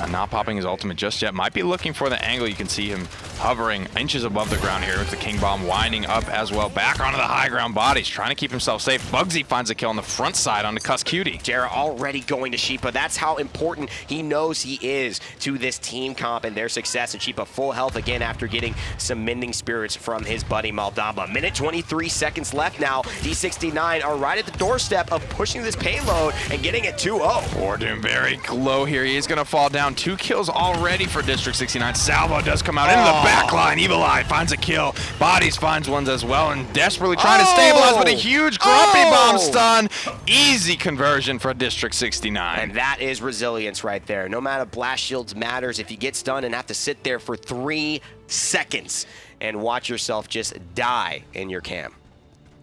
Speaker 2: Not popping his ultimate just yet. Might be looking for the angle. You can see him hovering inches above the ground here with the King Bomb winding up as well. Back onto the high ground. Bodies trying to keep himself safe. bugzy finds a kill on the front side on the Kusqt.
Speaker 1: gerrah already going to Shipa. That's how important he knows he is to this team comp and their success. And Shipa full health again after getting some mending spirits from his buddy Maldamba. Minute 23 seconds left now. D69 are right at the doorstep of pushing this payload and getting it 2-0.
Speaker 2: WarDoom very low here. He is going to fall down. 2 kills already for District 69. Salvo does come out into the back line. Evullli finds a kill. Bodies finds ones as well, and desperately trying to stabilize with a huge Grumpy Bomb stun. Easy conversion for District 69.
Speaker 1: And that is resilience right there. No matter blast shields matters. If you get stunned and have to sit there for 3 seconds and watch yourself just die in your camp.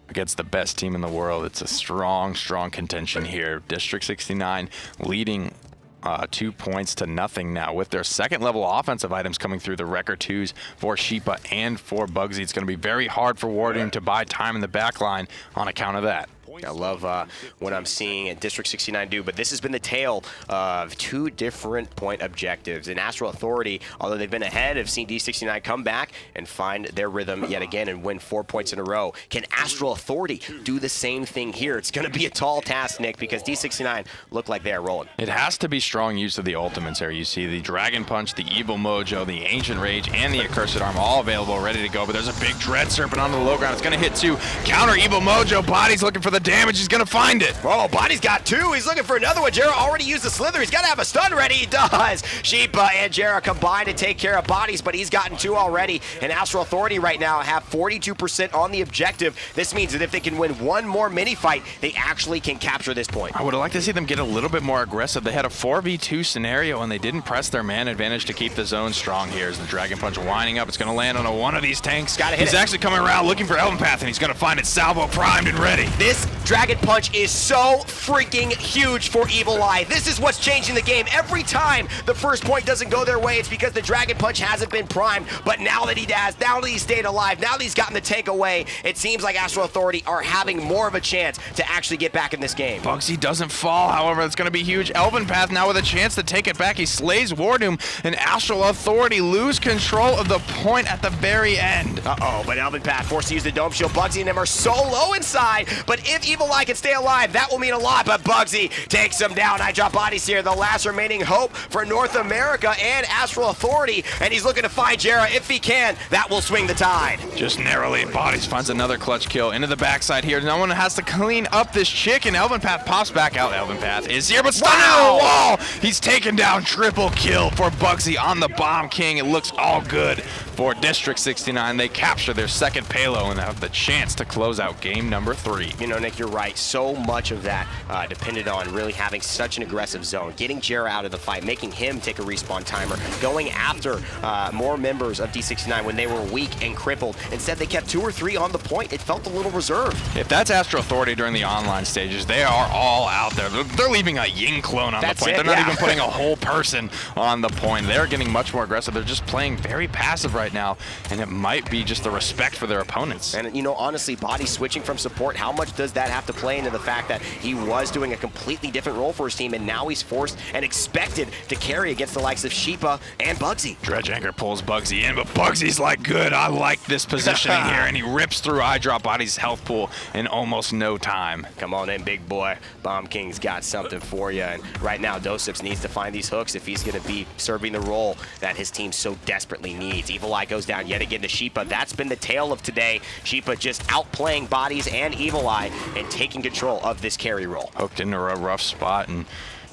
Speaker 2: Against the best team in the world, it's a strong, strong contention here. District 69 leading 2 points to nothing now with their second level offensive items coming through, the Wrecker 2s for Shipa and for bugzy. It's going to be very hard for WarDoom to buy time in the back line on account of that.
Speaker 1: I love what I'm seeing at District 69 do, but this has been the tale of 2 different point objectives. In Astral Authority, although they've been ahead, have seen D69 come back and find their rhythm yet again and win 4 points in a row. Can Astral Authority do the same thing here? It's going to be a tall task, Nick, because D69 look like they are rolling.
Speaker 2: It has to be strong use of the ultimates here. You see the Dragon Punch, the Evil Mojo, the Ancient Rage, and the Accursed Arm all available, ready to go, but there's a big Dread Serpent on the low ground. It's going to hit 2. Counter Evil Mojo. Bodies looking for the damage. He's going to find it.
Speaker 1: Oh, Body's got 2. He's looking for another one. gerrah already used the Slither. He's got to have a stun ready. He does. Shipa and gerrah combine to take care of Bodies, but he's gotten 2 already. And Astral Authority right now have 42% on the objective. This means that if they can win 1 more mini fight, they actually can capture this point.
Speaker 2: I would have liked to see them get a little bit more aggressive. They had a 4v2 scenario, and they didn't press their man advantage to keep the zone strong here. As the Dragon Punch winding up, it's going to land on one of these tanks. He's actually coming around looking for eLvenpath, and he's going to find it. Salvo primed and ready.
Speaker 1: This Dragon Punch is so freaking huge for Evullli. This is what's changing the game. Every time the first point doesn't go their way, it's because the Dragon Punch hasn't been primed. But now that he has, now that he's stayed alive, now that he's gotten the tank away, it seems like Astral Authority are having more of a chance to actually get back in this game.
Speaker 2: bugzy doesn't fall, however, it's going to be huge. eLvenpath now with a chance to take it back. He slays WarDoom, and Astral Authority lose control of the point at the very end.
Speaker 1: Uh-oh, but eLvenpath forced to use the Dome Shield. Bugzy and him are so low inside, but if Evulli can stay alive, that will mean a lot, but bugzy takes him down. iDropBodies here, the last remaining hope for North America and Astral Authority, and he's looking to find gerrah. If he can, that will swing the tide.
Speaker 2: Just narrowly, Bodies finds another clutch kill into the backside here. No one has to clean up this chicken. eLvenpath pops back out. eLvenpath is here, but stunned into the wall. He's taken down. Triple kill for bugzy on the Bomb King. It looks all good for District 69. They capture their second payload and have the chance to close out game number 3.
Speaker 1: You know, Nick, you're right. So much of that depended on really having such an aggressive zone, getting gerrah out of the fight, making him take a respawn timer, going after more members of D69 when they were weak and crippled. Instead, they kept 2 or 3 on the point. It felt a little reserved.
Speaker 2: If that's Astral Authority during the online stages, they are all out there. They're leaving a Ying clone on the point. They're not even putting a whole person on the point. They're getting much more aggressive. They're just playing very passive right right now, and it might be just the respect for their opponents.
Speaker 1: And, you know, honestly, Body switching from support, how much does that have to play into the fact that he was doing a completely different role for his team, and now he's forced and expected to carry against the likes of Shipa and bugzy?
Speaker 2: Dredge Anchor pulls bugzy in, but bugzy's like, good, I like this positioning here, and he rips through iDropBodies' health pool in almost no time.
Speaker 1: Come on in, big boy. Bomb King's got something for you, and right now doesupz needs to find these hooks if he's going to be serving the role that his team so desperately needs. Evullli goes down yet again to Shipa. That's been the tale of today. Shipa just outplaying Bodies and Evullli and taking control of this carry role.
Speaker 2: Hooked into a rough spot and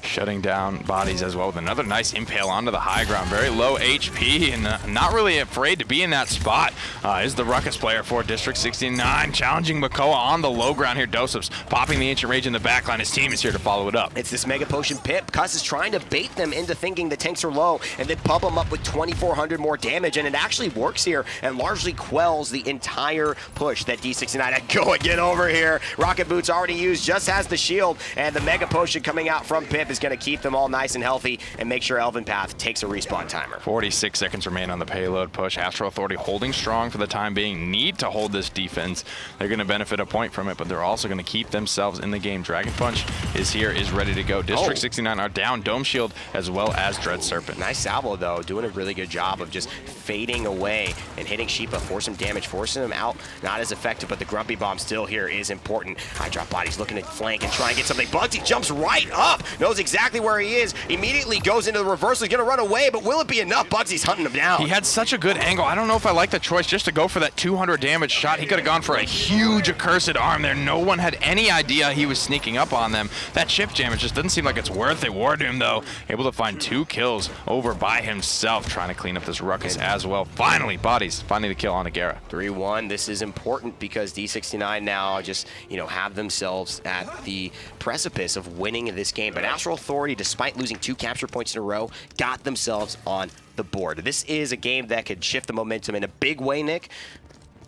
Speaker 2: shutting down Bodies as well with another nice impale onto the high ground. Very low HP and not really afraid to be in that spot is the Ruckus player for District 69, challenging Makoa on the low ground here. doesupz popping the Ancient Rage in the backline. His team is here to follow it up.
Speaker 1: It's this Mega Potion pip. Kus is trying to bait them into thinking the tanks are low and then pump them up with 2,400 more damage, and it actually works here and largely quells the entire push that D69 had. Go and get over here. Rocket Boots already used, just has the shield, and the Mega Potion coming out from pip is going to keep them all nice and healthy and make sure eLvenpath takes a respawn timer.
Speaker 2: 46 seconds remain on the payload push. Astral Authority holding strong for the time being. Need to hold this defense. They're going to benefit a point from it, but they're also going to keep themselves in the game. Dragon Punch is here, is ready to go. District 69 are down. Dome Shield as well as Dread Serpent.
Speaker 1: Nice salvo though, doing a really good job of just fading away and hitting Shipa for some damage, forcing him out. Not as effective, but the Grumpy Bomb still here is important. iDropBodies looking to flank and try and get something. bugzy jumps right up, knows exactly where he is, immediately goes into the reversal. He's gonna run away, but will it be enough? bugzy's hunting him down.
Speaker 2: He had such a good angle. I don't know if I like the choice just to go for that 200 damage shot. He could have gone for a huge accursed arm there. No one had any idea he was sneaking up on them. That chip jam, it just doesn't seem like it's worth it. WarDoom though, able to find 2 kills over by himself, trying to clean up this ruckus as well. Finally, Bodies finding the kill on a gerrah.
Speaker 1: 3-1. This is important because D69 now just, you know, have themselves at the precipice of winning this game. But Astral Authority, despite losing 2 capture points in a row, got themselves on the board. This is a game that could shift the momentum in a big way, Nick.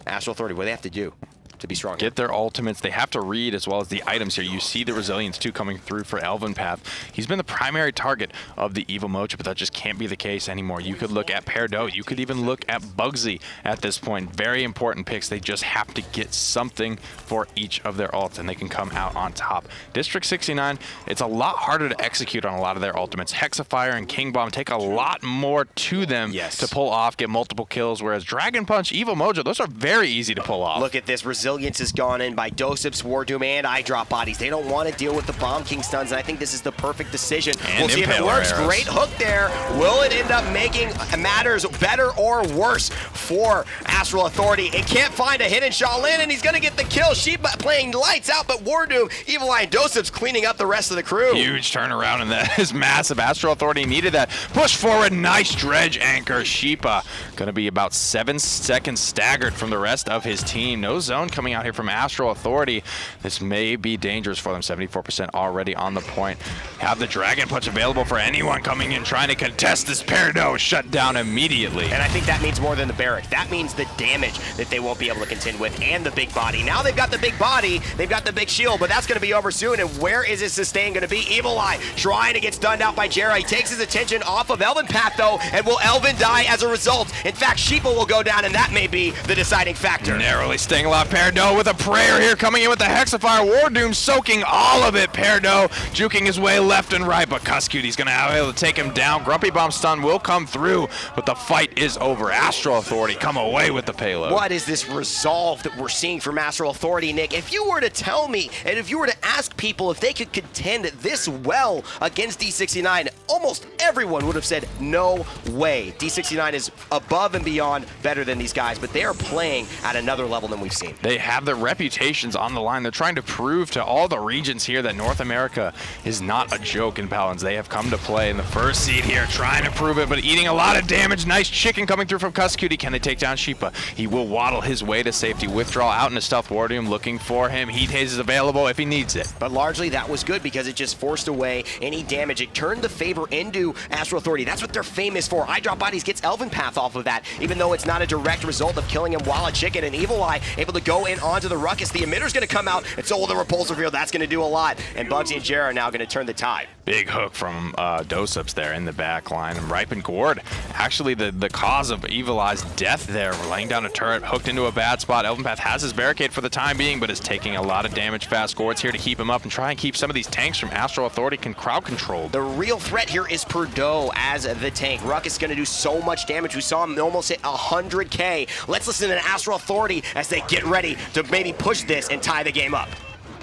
Speaker 1: Astral Authority, what do they have to do to be strong?
Speaker 2: Get their ultimates. They have to read as well as the items here. You see the resilience too coming through for eLvenpath. He's been the primary target of the Evil Mocha, but that just can't be the case anymore. You could look at PERDO. You could even look at bugzy at this point. Very important picks. They just have to get something for each of their ults and they can come out on top. District 69, it's a lot harder to execute on a lot of their ultimates. Hexafire and King Bomb take a lot more to them to pull off, get multiple kills, whereas Dragon Punch, Evil Mojo, those are very easy to pull off.
Speaker 1: Look at this. Resilience has gone in by doesupz, WarDoom, and iDropBodies. They don't want to deal with the Bomb King stuns, and I think this is the perfect decision.
Speaker 2: And
Speaker 1: we'll see if it works.
Speaker 2: Arrows.
Speaker 1: Great hook there. Will it end up making matters better or worse for Astral Authority? It can't find a hidden Shaolin, and he's going to get the kill. Shipa playing lights out, but WarDoom, Evullli, and doesupz cleaning up the rest of the crew.
Speaker 2: Huge turnaround, and that is massive. Astral Authority needed that. Push forward, nice dredge anchor. Shipa going to be about 7 seconds staggered from the rest of his team. No zone coming out here from Astral Authority. This may be dangerous for them. 74% already on the point. Have the Dragon Punch available for anyone coming in trying to contest this PERDO. Shut down immediately.
Speaker 1: And I think that means more than the barrack. That means the damage that they won't be able to contend with and the big body. Now they've got the big body, they've got the big shield, but that's going to be over soon. And where is his sustain going to be? Evullli trying to get stunned out by gerrah. He takes his attention off of eLvenpath though, and will Elven die as a result? In fact, Shipa will go down, and that may be the deciding factor.
Speaker 2: Narrowly staying alive. PERDO with a prayer here, coming in with the Hexafire. WarDoom soaking all of it. PERDO juking his way left and right, but Kusqt, he's going to be able to take him down. Grumpy Bomb stun will come through, but the fight is over. Astral Authority come away with the payload.
Speaker 1: What is this resolve that we're seeing from Astral Authority, Nick? If you were to tell me, and if you were to ask people if they could contend this well against D69, almost everyone would have said, no way. D69 is above and beyond better than these guys, but they are playing at another level than we've seen.
Speaker 2: They have their reputations on the line. They're trying to prove to all the regions here that North America is not a joke in Paladins. They have come to play in the first seed here, trying to prove it, but eating a lot of damage. Nice chicken coming through from Kusqt. Can they take down Shipa? He will waddle his way to safety. Withdraw out into stealth. WarDoom looking for him. Heat haze is available if he needs it.
Speaker 1: But largely that was good because it just forced away any damage. It turned the favor into Astral Authority. That's what they're famous for. iDropBodies gets eLvenpath off of that, even though it's not a direct result of killing him while a chicken, and Evulli able to go go in onto the Ruckus. The emitter's going to come out, and so will the repulsor field. That's going to do a lot, and bugzy and gerrah are now going to turn the tide.
Speaker 2: Big hook from doesupz there in the back line. And Ripe and Gourd, actually the cause of Evulli's death there, laying down a turret, hooked into a bad spot. eLvenpath has his barricade for the time being, but is taking a lot of damage fast. Gourd's here to keep him up and try and keep some of these tanks from Astral Authority crowd controlled.
Speaker 1: The real threat here is PERDO as the tank. Ruckus is going to do so much damage. We saw him almost hit 100K. Let's listen to the Astral Authority as they get ready to maybe push this and tie the game up.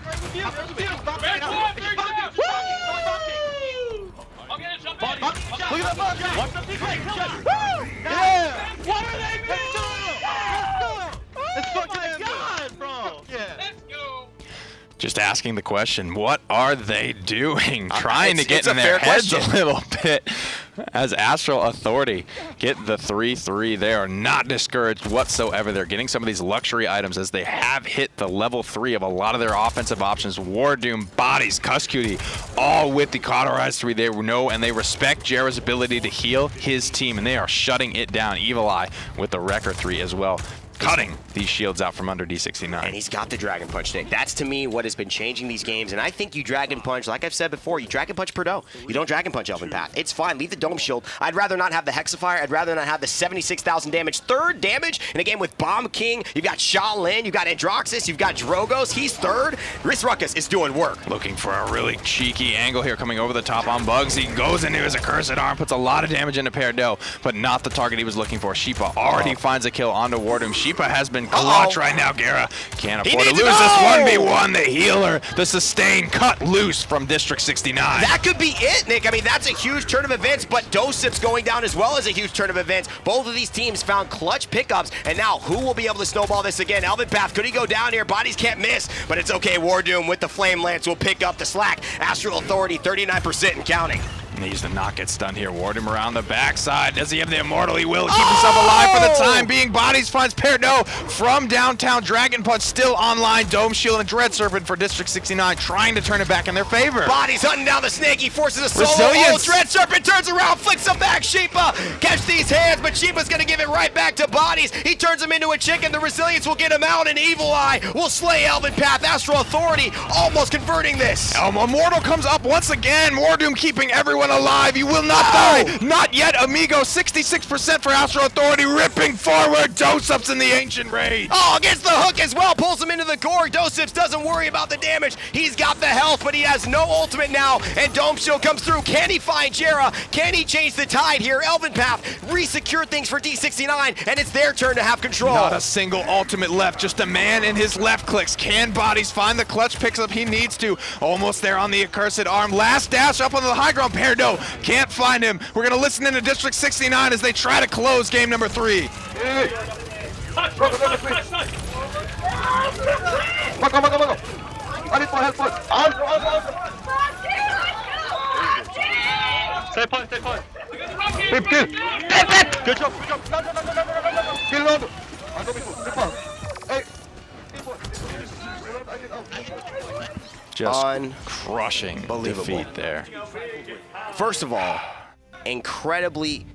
Speaker 3: Look at that
Speaker 6: Yeah! What are they doing? It's fucking God, bro! Yeah. Let's go!
Speaker 2: Just asking the question, what are they doing? Trying to get in
Speaker 1: their
Speaker 2: heads a little bit as Astral Authority get the 3-3. They are not discouraged whatsoever. They're getting some of these luxury items as they have hit the level 3 of a lot of their offensive options. WarDoom, Bodies, Kusqt, all with the cauterized 3. They know and they respect gerrah's ability to heal his team, and they are shutting it down. Evullli with the Wrecker 3 as well, cutting these shields out from under D69.
Speaker 1: And he's got the Dragon Punch, Nick. That's, to me, what has been changing these games. And I think you Dragon Punch, like I've said before, you Dragon Punch PERDO. You don't Dragon Punch eLvenpath. It's fine. Leave the Dome Shield. I'd rather not have the Hexafire. I'd rather not have the 76,000 damage. Third damage in a game with Bomb King. You've got Shaolin. You've got Androxus. You've got Drogos. He's third. This Ruckus is doing work.
Speaker 2: Looking for a really cheeky angle here, coming over the top on bugzy. Goes into his accursed arm, puts a lot of damage into PERDO, but not the target he was looking for. Shipa already finds a kill onto WarDoom. Shipa has been clutch right now. Gerrah can't afford to lose this 1v1. The healer, the sustain, cut loose from District 69.
Speaker 1: That could be it, Nick. I mean, that's a huge turn of events, but doesupz going down as well as a huge turn of events. Both of these teams found clutch pickups, and now who will be able to snowball this again? eLvenpath, could he go down here? Bodies can't miss, but it's okay. WarDoom with the Flame Lance will pick up the slack. Astral Authority, 39% and counting.
Speaker 2: Needs to not get stunned here. WarDoom around the backside. Does he have the Immortal? He will. Keep himself alive for the time being. Bodies finds PERDO from downtown. Dragon Punch still online. Dome Shield and Dread Serpent for District 69 trying to turn it back in their favor.
Speaker 1: Bodies hunting down the snake. He forces a solo.
Speaker 2: Resilience.
Speaker 1: Dread Serpent turns around, flicks him back. Shipa catch these hands, but Shipa's going to give it right back to Bodies. He turns him into a chicken. The Resilience will get him out, and Evullli will slay eLvenpath. Astral Authority almost converting this.
Speaker 2: Immortal comes up once again. WarDoom keeping everyone alive. You will not die. Not yet, amigo. 66% for Astral Authority, ripping forward. doesupz in the Ancient Rage.
Speaker 1: Oh, gets the hook as well. Pulls him into the gore. doesupz doesn't worry about the damage. He's got the health, but he has no ultimate now. And Dome Shield comes through. Can he find gerrah? Can he change the tide here? eLvenpath re-secure things for D69, and it's their turn to have control.
Speaker 2: Not a single ultimate left. Just a man in his left clicks. Can Bodies find the clutch picks up he needs to? Almost there on the accursed arm. Last dash up on the high ground. PERDO can't find him. We're going to listen into District 69 as they try to close game number 3.
Speaker 3: Touch, touch, touch, touch, touch.
Speaker 4: Bago. I need more help.
Speaker 5: Stay point, stay point.
Speaker 4: Kill.
Speaker 5: Good job, good job.
Speaker 4: Kill Rondo. I go before. Hey.
Speaker 2: Just crushing defeat there.
Speaker 1: First of all, incredibly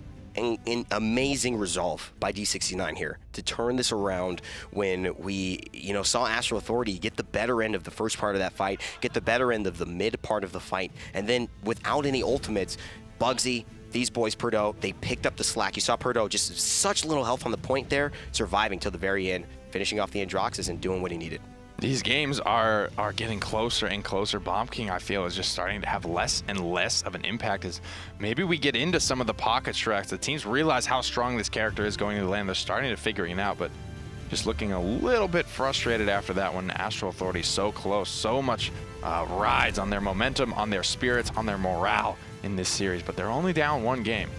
Speaker 1: amazing resolve by D69 here to turn this around when we, saw Astral Authority get the better end of the first part of that fight, get the better end of the mid part of the fight, and then without any ultimates, bugzy, these boys, PERDO, they picked up the slack. You saw PERDO just such little health on the point there, surviving till the very end, finishing off the Androxus and doing what he needed.
Speaker 2: These games are getting closer and closer. Bomb King, I feel, is just starting to have less and less of an impact as maybe we get into some of the pocket tracks. The teams realize how strong this character is going to land. They're starting to figure it out, but just looking a little bit frustrated after that one. Astral Authority so close, so much rides on their momentum, on their spirits, on their morale in this series, but they're only down one game.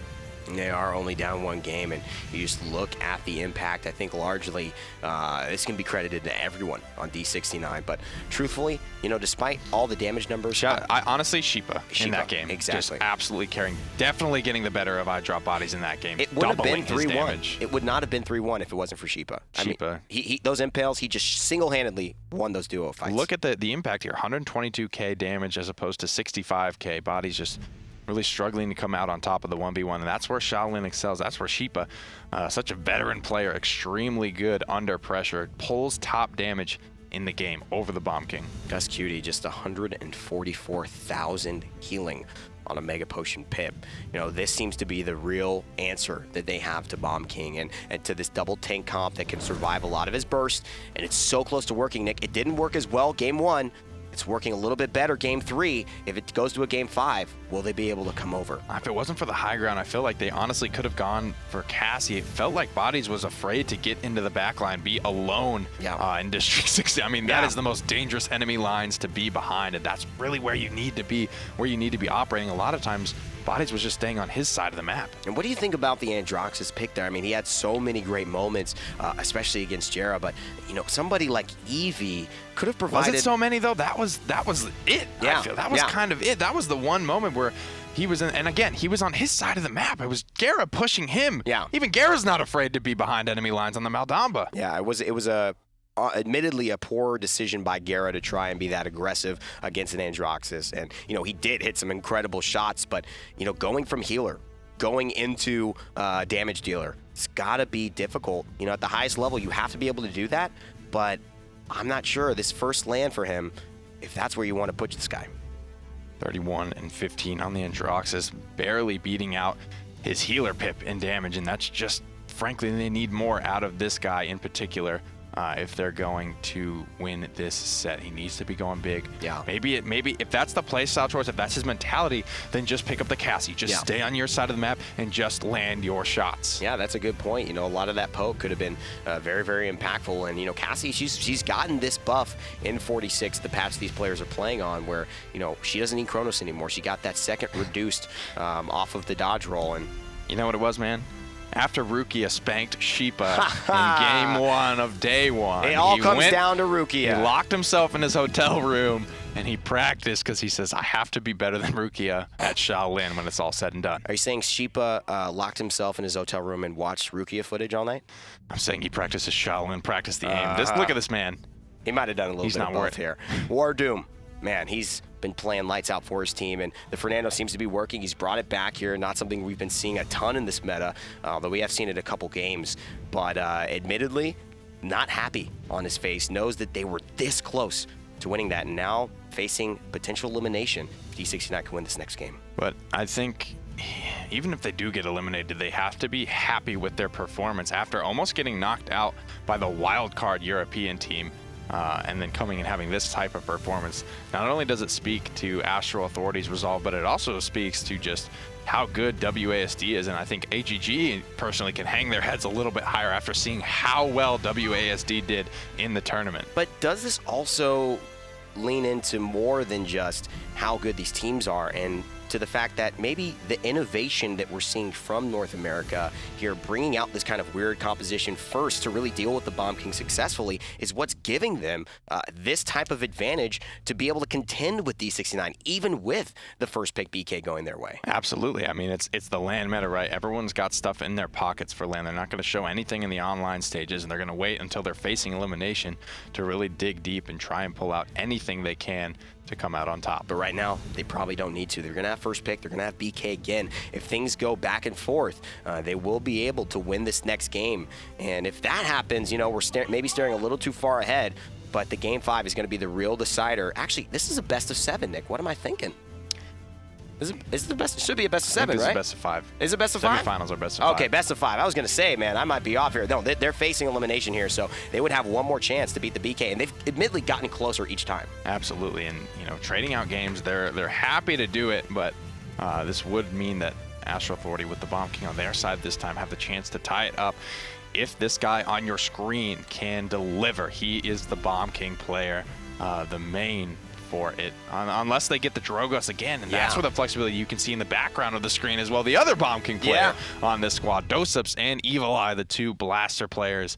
Speaker 1: They are only down one game, and you just look at the impact. I think largely this can be credited to everyone on D69, but truthfully, despite all the damage numbers,
Speaker 2: I honestly, Shipa in that game,
Speaker 1: exactly,
Speaker 2: just absolutely carrying, definitely getting the better of iDropBodies in that game.
Speaker 1: It would have been 3-1. It would not have been 3-1 if it wasn't for Shipa. I mean, he those impales, he just single-handedly won those duo fights.
Speaker 2: Look at the impact here, 122k damage as opposed to 65k. Bodies just really struggling to come out on top of the 1v1, and that's where Shaolin excels. That's where Shipa, such a veteran player, extremely good under pressure, pulls top damage in the game over the Bomb King.
Speaker 1: Kusqt just 144,000 healing on a Mega Potion Pip. You know, this seems to be the real answer that they have to Bomb King and to this double tank comp that can survive a lot of his burst, and it's so close to working, Nick. It didn't work as well game 1. It's working a little bit better game 3. If it goes to a game 5, will they be able to come over?
Speaker 2: If it wasn't for the high ground, I feel like they honestly could have gone for Cassie. It felt like Bodies was afraid to get into the back line, be alone in District 60. I mean, that is the most dangerous enemy lines to be behind, and that's really where you need to be, operating. A lot of times, Bodies was just staying on his side of the map.
Speaker 1: And what do you think about the Androxus pick there? I mean, he had so many great moments, especially against Gerrah, but, you know, somebody like Eevee could have provided...
Speaker 2: Was it so many, though? That was it.
Speaker 1: Yeah.
Speaker 2: I feel. That was kind of it. That was the one moment where he was in, and again, he was on his side of the map. It was Gerrah pushing him.
Speaker 1: Yeah.
Speaker 2: Even Gerrah's not afraid to be behind enemy lines on the Maldamba.
Speaker 1: Yeah, it was admittedly a poor decision by Gerrah to try and be that aggressive against an Androxus. And, you know, he did hit some incredible shots, but, you know, going from healer, going into damage dealer, it's got to be difficult. You know, at the highest level, you have to be able to do that, but I'm not sure this first land for him, if that's where you want to put this guy.
Speaker 2: 31 and 15 on the Androxus, barely beating out his healer Pip in damage, and that's just, frankly, they need more out of this guy in particular. If they're going to win this set, he needs to be going big.
Speaker 1: Yeah.
Speaker 2: Maybe if that's the play style choice, if that's his mentality, then just pick up the Cassie. Just stay on your side of the map and just land your shots.
Speaker 1: Yeah, that's a good point. You know, a lot of that poke could have been very, very impactful. And, you know, Cassie, she's gotten this buff in 46, the patch these players are playing on, where, you know, she doesn't need Chronos anymore. She got that second reduced off of the dodge roll. And
Speaker 2: you know what it was, man? After Rukia spanked Shipa in game 1 of day 1.
Speaker 1: It all comes down to Rukia.
Speaker 2: He locked himself in his hotel room, and he practiced because he says, I have to be better than Rukia at Shaolin when it's all said and done.
Speaker 1: Are you saying Shipa locked himself in his hotel room and watched Rukia footage all night?
Speaker 2: I'm saying he practiced his Shaolin, practiced the aim. Look at this man.
Speaker 1: He might have done a little bit of both here. WarDoom, man, he's been playing lights out for his team, and the Fernando seems to be working. He's brought it back here, not something we've been seeing a ton in this meta, although we have seen it a couple games, but admittedly, not happy on his face, knows that they were this close to winning that, and now facing potential elimination if D69 can win this next game.
Speaker 2: But I think even if they do get eliminated, they have to be happy with their performance after almost getting knocked out by the wild card European team. And then coming and having this type of performance. Not only does it speak to Astral Authority's resolve, but it also speaks to just how good WASD is. And I think AGG personally can hang their heads a little bit higher after seeing how well WASD did in the tournament.
Speaker 1: But does this also lean into more than just how good these teams are, and to the fact that maybe the innovation that we're seeing from North America here, bringing out this kind of weird composition first to really deal with the Bomb King successfully, is what's giving them this type of advantage to be able to contend with D69, even with the first pick BK going their way.
Speaker 2: Absolutely. I mean, it's the LAN meta, right? Everyone's got stuff in their pockets for LAN. They're not going to show anything in the online stages, and they're going to wait until they're facing elimination to really dig deep and try and pull out anything they can to come out on top.
Speaker 1: But right now, they probably don't need to. They're going to have first pick. They're going to have BK again. If things go back and forth, they will be able to win this next game. And if that happens, you know, we're maybe staring a little too far ahead, but the game 5 is going to be the real decider. Actually, this is a best of 7, Nick. What am I thinking? Is it the best? It should be a best of 7, right?
Speaker 2: This is best of 5.
Speaker 1: Is it best of 5?
Speaker 2: Semifinals are best of 5.
Speaker 1: Okay, best of 5. I was going to say, man, I might be off here. No, they're facing elimination here, so they would have one more chance to beat the BK, and they've admittedly gotten closer each time.
Speaker 2: Absolutely, and you know, trading out games, they're happy to do it, but this would mean that Astral Authority with the Bomb King on their side this time have the chance to tie it up. If this guy on your screen can deliver, he is the Bomb King player, the main for it, unless they get the Drogos again, and that's where the flexibility you can see in the background of the screen as well. The other Bomb King player on this squad, doesupz and Evullli, the two blaster players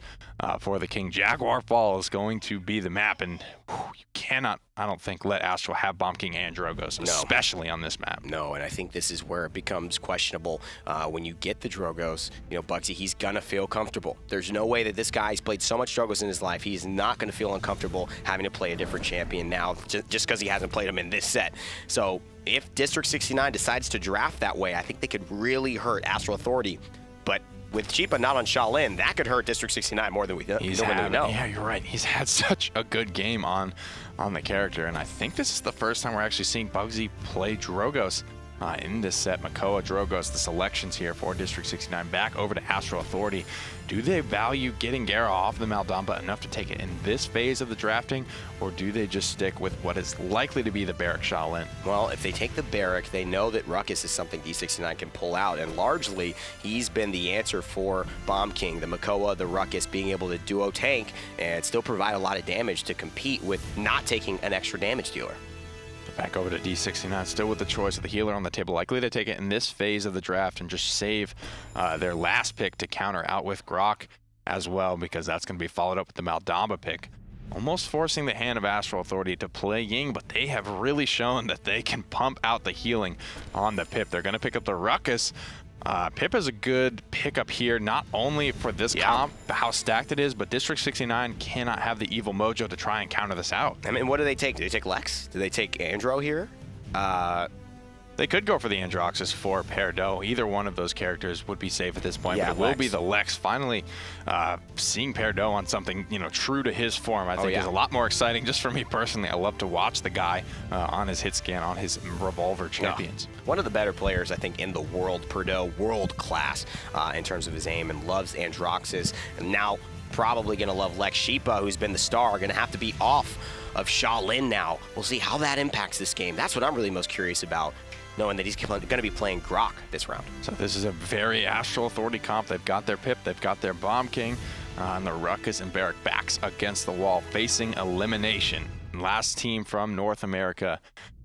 Speaker 2: for the King. Jaguar Fall is going to be the map, and you cannot, I don't think, let Astral have Bomb King and Drogos, especially on this map.
Speaker 1: No, and I think this is where it becomes questionable when you get the Drogos. You know, bugzy, he's gonna feel comfortable. There's no way that this guy's played so much Drogos in his life, he's not gonna feel uncomfortable having to play a different champion now just because he hasn't played him in this set. So if District 69 decides to draft that way, I think they could really hurt Astral Authority. But with Shipa not on Shaolin, that could hurt District 69 more than we know.
Speaker 2: Yeah, you're right. He's had such a good game on the character, and I think this is the first time we're actually seeing bugzy play Drogos in this set. Makoa, Drogos, the selections here for District 69. Back over to Astral Authority. Do they value getting gerrah off the Maldamba enough to take it in this phase of the drafting, or do they just stick with what is likely to be the Barrack Shaolin?
Speaker 1: Well, if they take the Barrack, they know that Ruckus is something D69 can pull out, and largely he's been the answer for Bomb King, the Makoa, the Ruckus, being able to duo tank and still provide a lot of damage to compete with not taking an extra damage dealer.
Speaker 2: Back over to D69, still with the choice of the healer on the table, likely to take it in this phase of the draft and just save their last pick to counter out with Grok as well, because that's going to be followed up with the Maldamba pick. Almost forcing the hand of Astral Authority to play Ying, but they have really shown that they can pump out the healing on the Pip. They're going to pick up the Ruckus. Pip is a good pickup here, not only for this comp, how stacked it is, but District 69 cannot have the evil mojo to try and counter this out.
Speaker 1: I mean, what do they take? Do they take Lex? Do they take Andro here?
Speaker 2: They could go for the Androxus for PERDO. Either one of those characters would be safe at this point, but it will be the Lex. Finally, seeing PERDO on something, you know, true to his form, I think is a lot more exciting. Just for me personally, I love to watch the guy on his hit scan, on his Revolver champions.
Speaker 1: One of the better players, I think, in the world, PERDO, world class in terms of his aim, and loves Androxus. And now probably going to love Lex. Shipa, who's been the star, going to have to be off of Shaolin now. We'll see how that impacts this game. That's what I'm really most curious about, knowing that he's going to be playing Grok this round.
Speaker 2: So this is a very Astral Authority comp. They've got their Pip, they've got their Bomb King, and the Ruckus and Barrack backs against the wall, facing elimination. Last team from North America.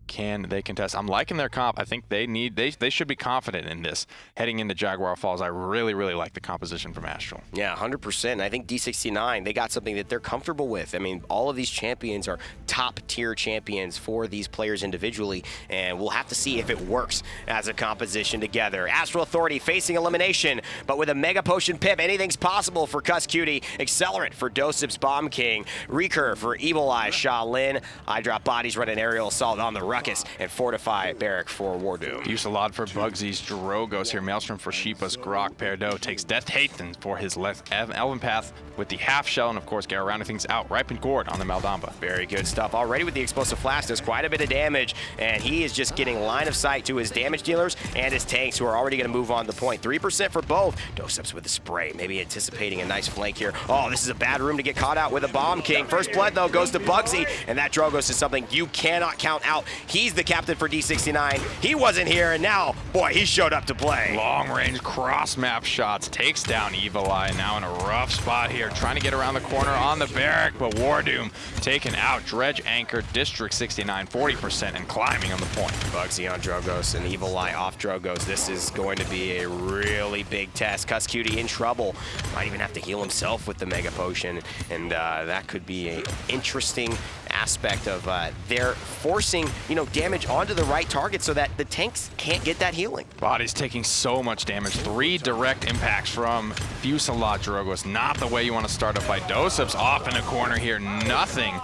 Speaker 2: Can they contest? I'm liking their comp. I think they should be confident in this heading into Jaguar Falls. I really like the composition from Astral.
Speaker 1: Yeah, 100%. I think D69, they got something that they're comfortable with. I mean, all of these champions are top tier champions for these players individually, and we'll have to see if it works as a composition together. Astral Authority facing elimination, but with a Mega Potion Pip, anything's possible for Kusqt. Accelerant for doesupz Bomb King. Recur for Evullli Shaolin. iDropBodies run an aerial assault on the Ruckus, and Fortify Barrack for WarDoom.
Speaker 2: Use a lot for bugzy's Drogos here. Maelstrom for Shipa's Grok. PERDO takes Death Haten for his eLvenpath with the half shell, and of course Gerrah rounding things out. Ripened Gourd on the Maldamba.
Speaker 1: Very good stuff. Already with the Explosive Flash, there's quite a bit of damage, and he is just getting line of sight to his damage dealers and his tanks, who are already going to move on the point. 3% for both. doesupz with the spray, maybe anticipating a nice flank here. Oh, this is a bad room to get caught out with a Bomb King. First blood, though, goes to bugzy, and that Drogos is something you cannot count out. He's the captain for D69. He wasn't here, and now, boy, he showed up to play.
Speaker 2: Long-range cross-map shots, takes down Evullli, now in a rough spot here, trying to get around the corner on the Barrack, but WarDoom taken out. Dredge Anchor, District 69, 40%, and climbing on the point.
Speaker 1: bugzy on Drogos and Evullli off Drogos. This is going to be a really big test. Kusqt in trouble. Might even have to heal himself with the Mega Potion, and that could be an interesting aspect of their forcing, you know, damage onto the right target so that the tanks can't get that healing.
Speaker 2: Body's taking so much damage. 3 direct impacts from Fusillade Drogos. Not the way you want to start a fight. doesupz off in a corner here. Nothing.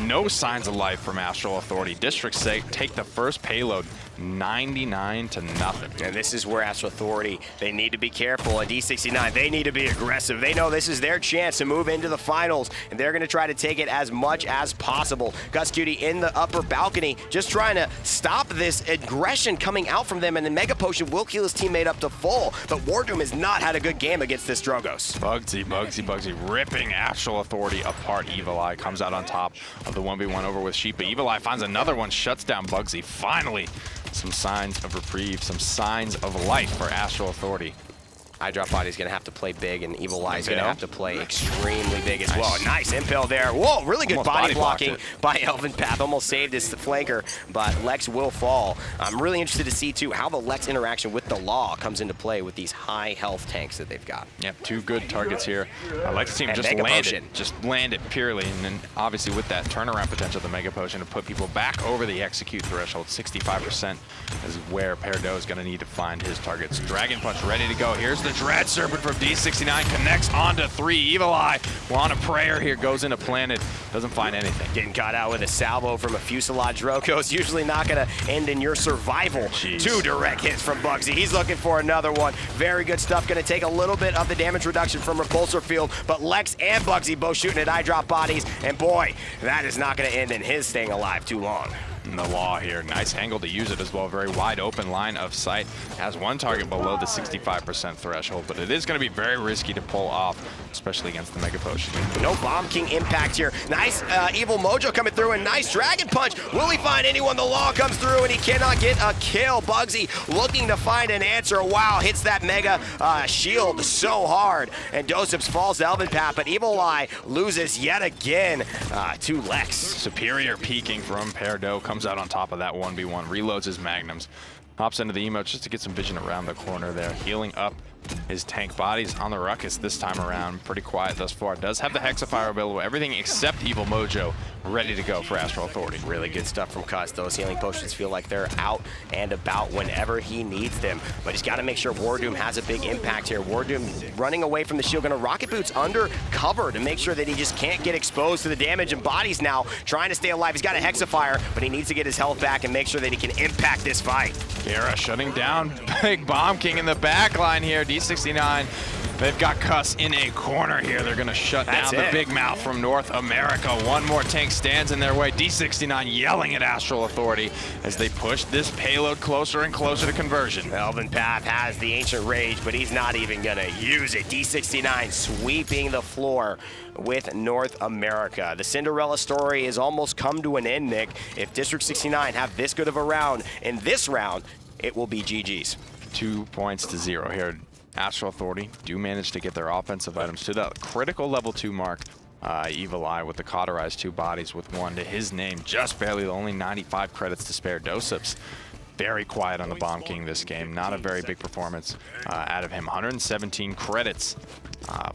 Speaker 2: No signs of life from Astral Authority. District take the first payload. 99-0.
Speaker 1: And this is where Astral Authority, they need to be careful. And D69, they need to be aggressive. They know this is their chance to move into the finals, and they're going to try to take it as much as possible. Kusqt in the upper balcony, just trying to stop this aggression coming out from them, and the Mega Potion will heal his teammate up to full, but WarDoom has not had a good game against this Drogos.
Speaker 2: Bugzy ripping Astral Authority apart. Evulli comes out on top of the 1v1 over with Shipa. Evulli finds another one, shuts down bugzy. Finally, some signs of reprieve, some signs of life for Astral Authority.
Speaker 1: iDropBodies going to have to play big, and Evullli is going to have to play extremely big as well. Nice impale there. Whoa, really good body blocking by eLvenpath. Almost saved his flanker, but Lex will fall. I'm really interested to see, too, how the Lex interaction with the Law comes into play with these high health tanks that they've got. Yep,
Speaker 2: 2 good targets here. Lex team just landed purely, and then obviously with that turnaround potential, the Mega Potion to put people back over the execute threshold. 65% is where PERDO is going to need to find his targets. Dragon Punch ready to go. Here's the Dread Serpent from D69, connects onto 3. Evullli on a prayer here, goes into Planet, doesn't find anything.
Speaker 1: Getting caught out with a salvo from a Fuselage Roko is usually not going to end in your survival. Jeez. 2 direct hits from bugzy. He's looking for another one. Very good stuff. Going to take a little bit of the damage reduction from Repulsor Field, but Lex and bugzy both shooting at iDropBodies, and boy, that is not going to end in his staying alive too long.
Speaker 2: And the Law here, nice angle to use it as well. Very wide open line of sight. Has 1 target below the 65% threshold, but it is going to be very risky to pull off, especially against the Mega Potion.
Speaker 1: No Bomb King impact here. Nice Evil Mojo coming through, and nice Dragon Punch. Will he find anyone? The Law comes through, and he cannot get a kill. bugzy looking to find an answer. Wow, hits that Mega shield so hard, and doesupz falls to eLvenpath, but Evullli loses yet again to Lex.
Speaker 2: Superior peeking from PERDO, comes out on top of that 1v1, reloads his magnums, hops into the emote just to get some vision around the corner there, healing up his tank bodies on the Ruckus this time around. Pretty quiet thus far. Does have the Hexafire available, everything except Evil Mojo ready to go for Astral Authority.
Speaker 1: Really good stuff from Kusqt. Those healing potions feel like they're out and about whenever he needs them. But he's got to make sure WarDoom has a big impact here. WarDoom running away from the shield, going to Rocket Boots under cover to make sure that he just can't get exposed to the damage, and bodies now trying to stay alive. He's got a Hexafire, but he needs to get his health back and make sure that he can impact this fight.
Speaker 2: Gerrah shutting down Big Bomb King in the back line here. D69, they've got Kusqt in a corner here. They're going to shut down the big mouth from North America. One more tank stands in their way. D69 yelling at Astral Authority as they push this payload closer and closer to conversion.
Speaker 1: eLvenpath has the Ancient Rage, but he's not even going to use it. D69 sweeping the floor with North America. The Cinderella story has almost come to an end, Nick. If District 69 have this good of a round in this round, it will be GG's.
Speaker 2: 2 points to 0 here. Astral Authority do manage to get their offensive items to the critical level 2 mark. Evullli with the cauterized 2 bodies with 1 to his name, just barely, only 95 credits to spare. doesupz very quiet on the Bomb King this game. Not a very big performance out of him. 117 credits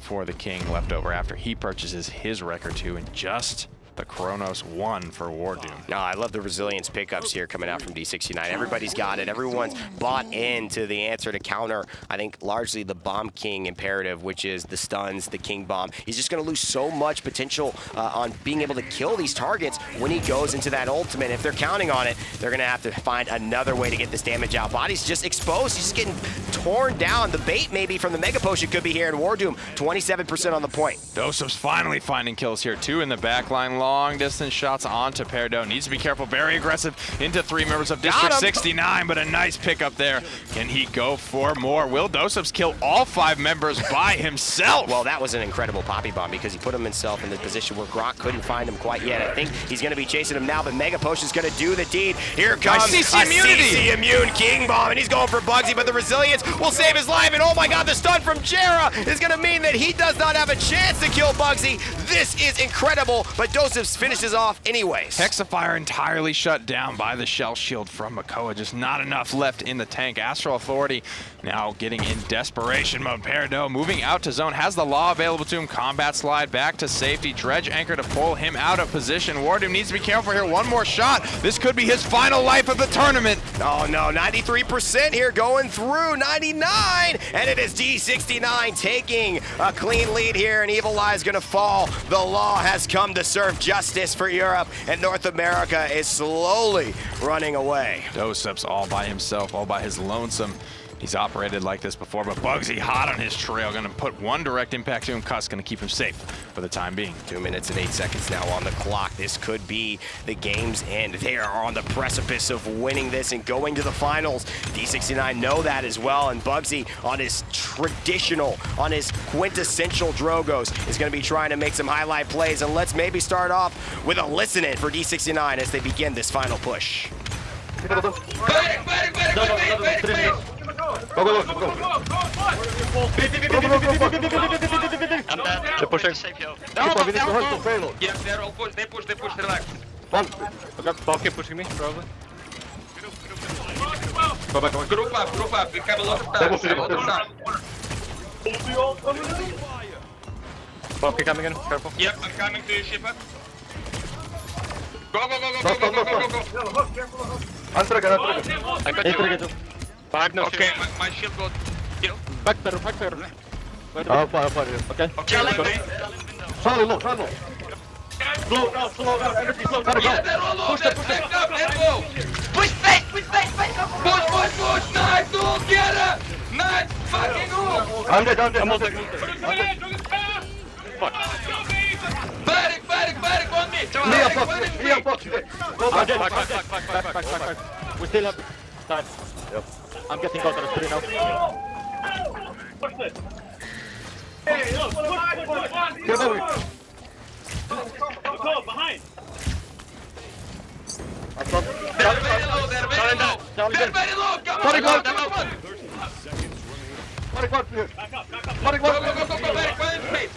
Speaker 2: for the King left over after he purchases his record 2, and just the Kronos 1 for WarDoom.
Speaker 1: No, I love the resilience pickups here coming out from D69. Everybody's got it. Everyone's bought into the answer to counter, I think, largely the Bomb King imperative, which is the stuns, the King Bomb. He's just going to lose so much potential on being able to kill these targets when he goes into that ultimate. If they're counting on it, they're going to have to find another way to get this damage out. Body's just exposed. He's just getting torn down. The bait maybe from the Mega Potion could be here, and WarDoom 27% on the point.
Speaker 2: doesupz finally finding kills here. 2 in the back line. Long distance shots onto PERDO. Needs to be careful. Very aggressive into 3 members of District 69, but a nice pickup there. Can he go for more? Will doesupz kill all 5 members by himself?
Speaker 1: Well, that was an incredible Poppy Bomb because he put himself in the position where Grok couldn't find him quite yet. I think he's going to be chasing him now, but Mega Potion's going to do the deed. Here comes
Speaker 2: CC immunity.
Speaker 1: CC immune King Bomb, and he's going for bugzy, but the resilience will save his life, and oh my god, the stun from gerrah is going to mean that he does not have a chance to kill bugzy. This is incredible, but doesupz finishes off anyways.
Speaker 2: Hexafire entirely shut down by the shell shield from Makoa. Just not enough left in the tank. Astral Authority now getting in desperation mode. PERDO moving out to zone, has the Law available to him. Combat slide back to safety. Dredge Anchor to pull him out of position. WarDoom needs to be careful here. One more shot. This could be his final life of the tournament.
Speaker 1: Oh no, 93% here going through 99, and it is D69 taking a clean lead here, and Evullli is going to fall. The Law has come to serve justice for Europe, and North America is slowly running away.
Speaker 2: doesupz all by himself, all by his lonesome. He's operated like this before, but bugzy hot on his trail. Going to put 1 direct impact to him. Kusqt going to keep him safe for the time being.
Speaker 1: 2 minutes and 8 seconds now on the clock. This could be the game's end. They are on the precipice of winning this and going to the finals. D69 know that as well, and bugzy on his traditional, on his quintessential Drogos is going to be trying to make some highlight plays, and let's maybe start off with a listen-in for D69 as they begin this final push.
Speaker 4: Go, go, go, go, go.
Speaker 5: I'm dead. They're pushing. Save yo.
Speaker 4: Shipa, we need to hold the payload.
Speaker 5: Yeah, they're all push. They push, relax.
Speaker 4: One.
Speaker 6: Okay, Bob keep pushing me, probably.
Speaker 5: Group up. We have a lot of time.
Speaker 6: Bob keep coming in, careful.
Speaker 5: Yep, I'm coming to you, Shipa. Go.
Speaker 4: Untrigger.
Speaker 6: I got you. Back no
Speaker 5: Okay, my shield got killed.
Speaker 6: Back better.
Speaker 4: I'll fire.
Speaker 6: Okay.
Speaker 5: Killing me.
Speaker 4: Slow low. Slow down. Energy slow. Gotta go.
Speaker 5: Yeah, they're all over. Back up, elbow. Push back. Push. Nice, all get it. Nice, fucking all.
Speaker 4: I'm dead.
Speaker 5: Fuck. Barrack on me.
Speaker 4: Mia box. Go back.
Speaker 6: Back. We still have time.
Speaker 4: Yep.
Speaker 6: I'm getting out of the screen now.
Speaker 4: Get over.
Speaker 3: Behind.
Speaker 5: They're very low. Come on.
Speaker 4: Go.
Speaker 3: Back up.
Speaker 5: Go. Barrack, find space.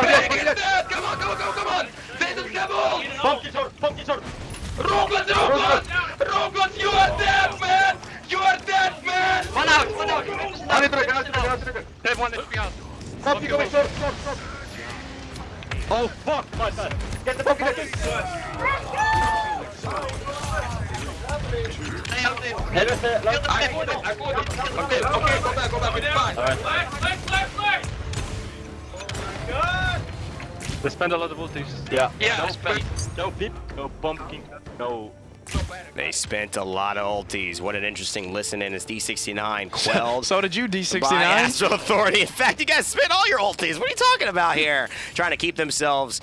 Speaker 5: Barrack is dead. Come on. They don't have all.
Speaker 6: Pumpkin short.
Speaker 5: Roglund, you are dead, man.
Speaker 6: One out.
Speaker 4: Untrigger.
Speaker 6: Save one HP out.
Speaker 4: Pumpkin going short.
Speaker 6: Oh fuck, my bad.
Speaker 4: Get the pumpkin.
Speaker 6: Stay out there.
Speaker 5: I got it. Okay, go back, it's fine.
Speaker 6: Alright. They spend a lot of ultis.
Speaker 5: Yeah,
Speaker 6: No peep, no pumpkin, no.
Speaker 1: They spent a lot of ultis. What an interesting listen in as D69 quelled.
Speaker 2: So did you,
Speaker 1: by
Speaker 2: D69?
Speaker 1: Astral Authority. In fact, you guys spent all your ultis. What are you talking about here? Trying to keep themselves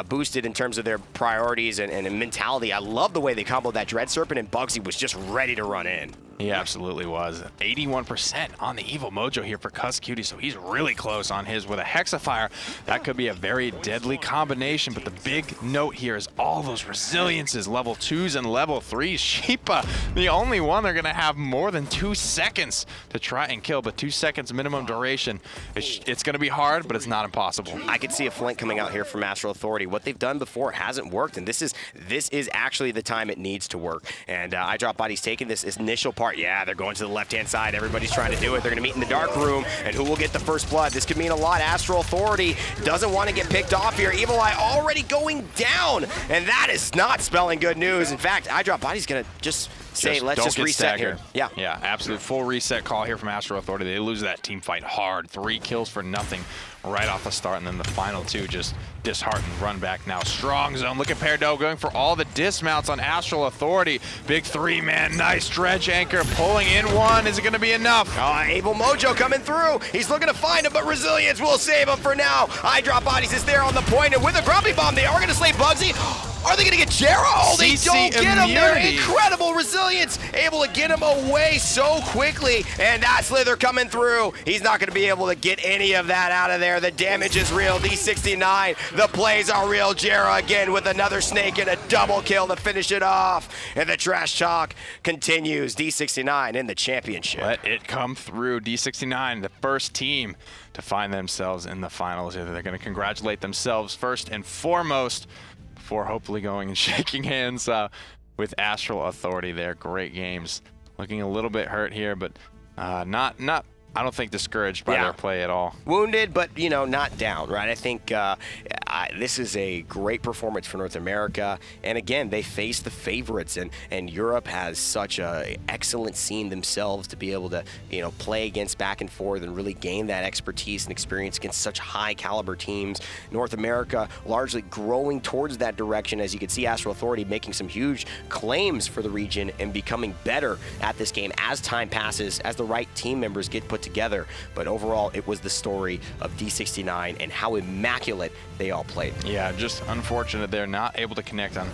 Speaker 1: boosted in terms of their priorities and mentality. I love the way they comboed that Dread Serpent, and bugzy was just ready to run in.
Speaker 2: He absolutely was. 81% on the Evil Mojo here for Kusqt, so he's really close on his with a Hexafire. That could be a very deadly combination, but the big note here is all those resiliences, level 2s and level 3s. Shipa, the only one they're going to have more than 2 seconds to try and kill, but 2 seconds minimum duration. It's going to be hard, but it's not impossible.
Speaker 1: I could see a flank coming out here from Astral Authority. What they've done before hasn't worked, and this is actually the time it needs to work. And iDropBodies taking this initial part. Yeah, they're going to the left-hand side. Everybody's trying to do it. They're going to meet in the dark room, and who will get the first blood? This could mean a lot. Astral Authority doesn't want to get picked off here. Evullli already going down, and that is not spelling good news. In fact, iDropBodies going to just say, let's just reset here. Yeah,
Speaker 2: absolute full reset call here from Astral Authority. They lose that team fight hard. 3 kills for nothing right off the start, and then the final 2 just disheartened. Run back now. Strong zone. Look at PERDO going for all the dismounts on Astral Authority. Big 3-man. Nice dredge anchor. Pulling in 1. Is it going to be enough?
Speaker 1: Able Mojo coming through. He's looking to find him, but Resilience will save him for now. iDropBodies is there on the point, and with a Grumpy Bomb, they are going to slay bugzy. Are they going to get gerrah? Oh, they don't get him. They're incredible resilience. Able to get him away so quickly. And that Slither coming through. He's not going to be able to get any of that out of there. The damage is real. D69. The plays are real. Gerrah again with another snake and a double kill to finish it off. And the trash talk continues. D69 in the championship.
Speaker 2: Let it come through. D69, the first team to find themselves in the finals. They're going to congratulate themselves first and foremost, before hopefully going and shaking hands with Astral Authority there. Great games. Looking a little bit hurt here, but not I don't think discouraged by their play at all.
Speaker 1: Wounded, but, you know, not down, right? I think this is a great performance for North America. And again, they face the favorites, and Europe has such a excellent scene themselves to be able to, you know, play against back and forth and really gain that expertise and experience against such high caliber teams. North America largely growing towards that direction, as you can see Astral Authority making some huge claims for the region and becoming better at this game as time passes, as the right team members get put together. But overall, it was the story of D69 and how immaculate they all played.
Speaker 2: Yeah, just unfortunate they're not able to connect on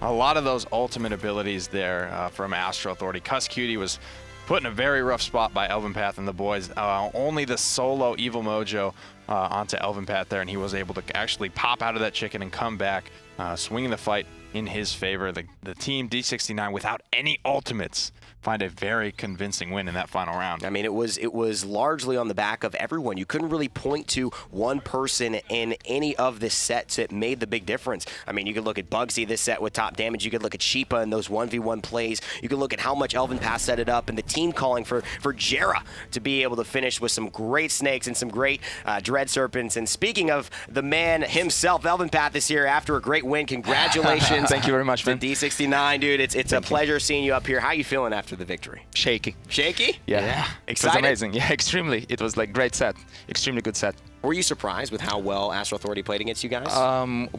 Speaker 2: a lot of those ultimate abilities there from Astral Authority. Kusqt was put in a very rough spot by eLvenpath and the boys. Only the solo Evil Mojo onto eLvenpath there, and he was able to actually pop out of that chicken and come back, swinging the fight in his favor. The team D69 without any ultimates find a very convincing win in that final round.
Speaker 1: I mean, it was largely on the back of everyone. You couldn't really point to one person in any of the sets that made the big difference. I mean, you could look at bugzy this set with top damage. You could look at Shipa and those 1v1 plays. You could look at how much eLvenpath set it up and the team calling for gerrah to be able to finish with some great snakes and some great dread serpents. And speaking of the man himself, eLvenpath is here after a great win. Congratulations.
Speaker 7: Thank you very much, man.
Speaker 1: D69, dude. It's a pleasure seeing you up here. How are you feeling after the victory?
Speaker 7: Shaky.
Speaker 1: Shaky?
Speaker 7: Yeah.
Speaker 1: Excited?
Speaker 7: It was amazing. Yeah, extremely. It was like great set. Extremely good set.
Speaker 1: Were you surprised with how well Astral Authority played against you guys?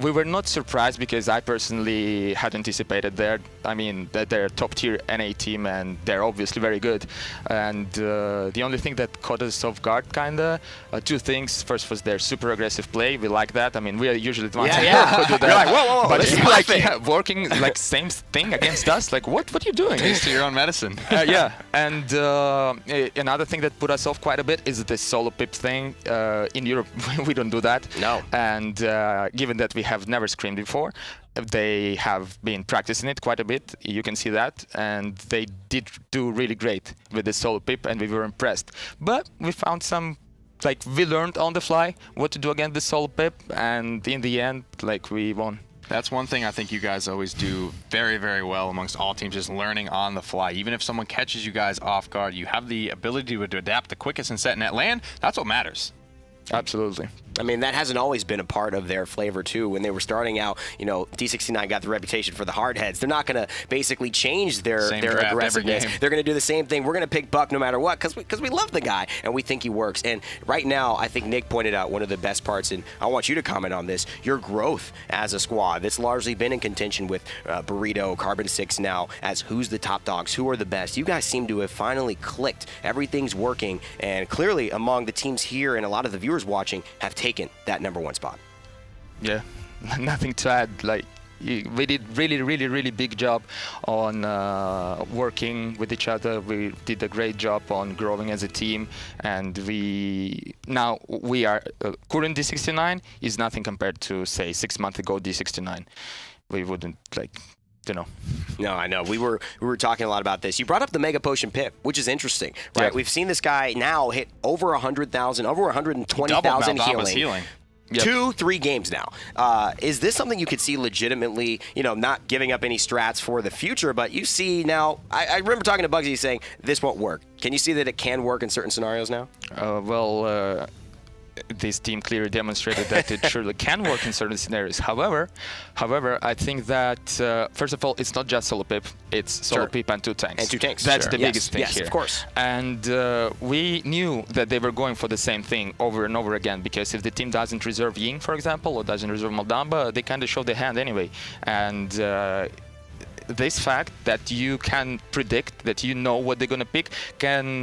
Speaker 7: We were not surprised because I personally had anticipated that they're top tier NA team and they're obviously very good. And the only thing that caught us off guard, kinda, two things. First was their super aggressive play. We like that. I mean, we are usually the ones who do that.
Speaker 1: You're like, whoa,
Speaker 7: but
Speaker 1: this is
Speaker 7: like working like same thing against us. Like, what are you doing?
Speaker 2: Taste to your own medicine.
Speaker 7: Yeah. And another thing that put us off quite a bit is the solo pip thing. In Europe, we don't do that.
Speaker 1: No.
Speaker 7: And given that we have never screamed before, they have been practicing it quite a bit. You can see that. And they did do really great with the solo pip, and we were impressed. But we found we learned on the fly what to do against the solo pip, and in the end, we won.
Speaker 2: That's one thing I think you guys always do very, very well amongst all teams, is learning on the fly. Even if someone catches you guys off guard, you have the ability to adapt the quickest and set net land. That's what matters.
Speaker 7: Absolutely.
Speaker 1: I mean, that hasn't always been a part of their flavor, too. When they were starting out, D69 got the reputation for the hardheads. They're not going to basically change their aggressiveness. They're going to do the same thing. We're going to pick Buck no matter what because we love the guy and we think he works. And right now, I think Nick pointed out one of the best parts, and I want you to comment on this, your growth as a squad. That's largely been in contention with Burrito, Carbon 6 now as who's the top dogs, who are the best. You guys seem to have finally clicked. Everything's working, and clearly among the teams here and a lot of the viewers watching have taken that #1 spot.
Speaker 7: Yeah, nothing to add. We did really big job on working with each other. We did a great job on growing as a team, and now we are current D69 is nothing compared to, say, 6 months ago D69. We wouldn't No,
Speaker 1: I know. We were talking a lot about this. You brought up the Mega Potion Pip, which is interesting, right?
Speaker 7: Yeah.
Speaker 1: We've seen this guy now hit over 100,000, over 120,000 healing.
Speaker 2: Yep.
Speaker 1: 2-3 games now. Is this something you could see legitimately, not giving up any strats for the future, but you see now, I remember talking to Bugzy saying this won't work. Can you see that it can work in certain scenarios now?
Speaker 7: This team clearly demonstrated that it surely can work in certain scenarios. However, I think that first of all, it's not just solo pip; it's solo pip and 2 tanks.
Speaker 1: And 2 tanks.
Speaker 7: That's the biggest thing here.
Speaker 1: Yes, of course.
Speaker 7: And we knew that they were going for the same thing over and over again, because if the team doesn't reserve Ying, for example, or doesn't reserve Moldamba, they kind of show their hand anyway. And this fact that you can predict, that you know what they're going to pick, can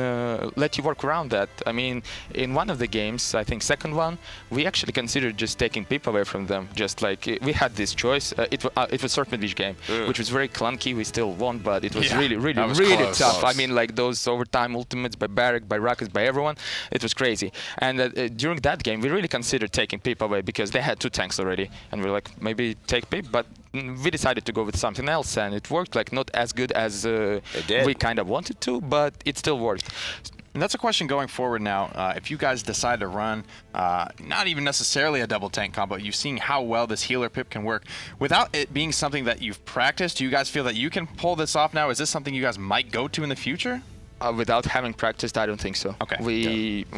Speaker 7: let you work around that. I mean, in one of the games, I think second one, we actually considered just taking Pip away from them. Just like we had this choice. It was Serpent Beach game, which was very clunky. We still won, but it was really tough. I mean, like those overtime ultimates by Barrack, by Ruckus, by everyone, it was crazy. And during that game, we really considered taking Pip away because they had 2 tanks already, and we were like, maybe take Pip, but we decided to go with something else, and it worked. Like, not as good as we kind of wanted to, but it still worked.
Speaker 2: And that's a question going forward now. If you guys decide to run, not even necessarily a double tank combo, you've seen how well this healer pip can work. Without it being something that you've practiced, do you guys feel that you can pull this off now? Is this something you guys might go to in the future?
Speaker 7: Without having practiced, I don't think so.
Speaker 2: Okay.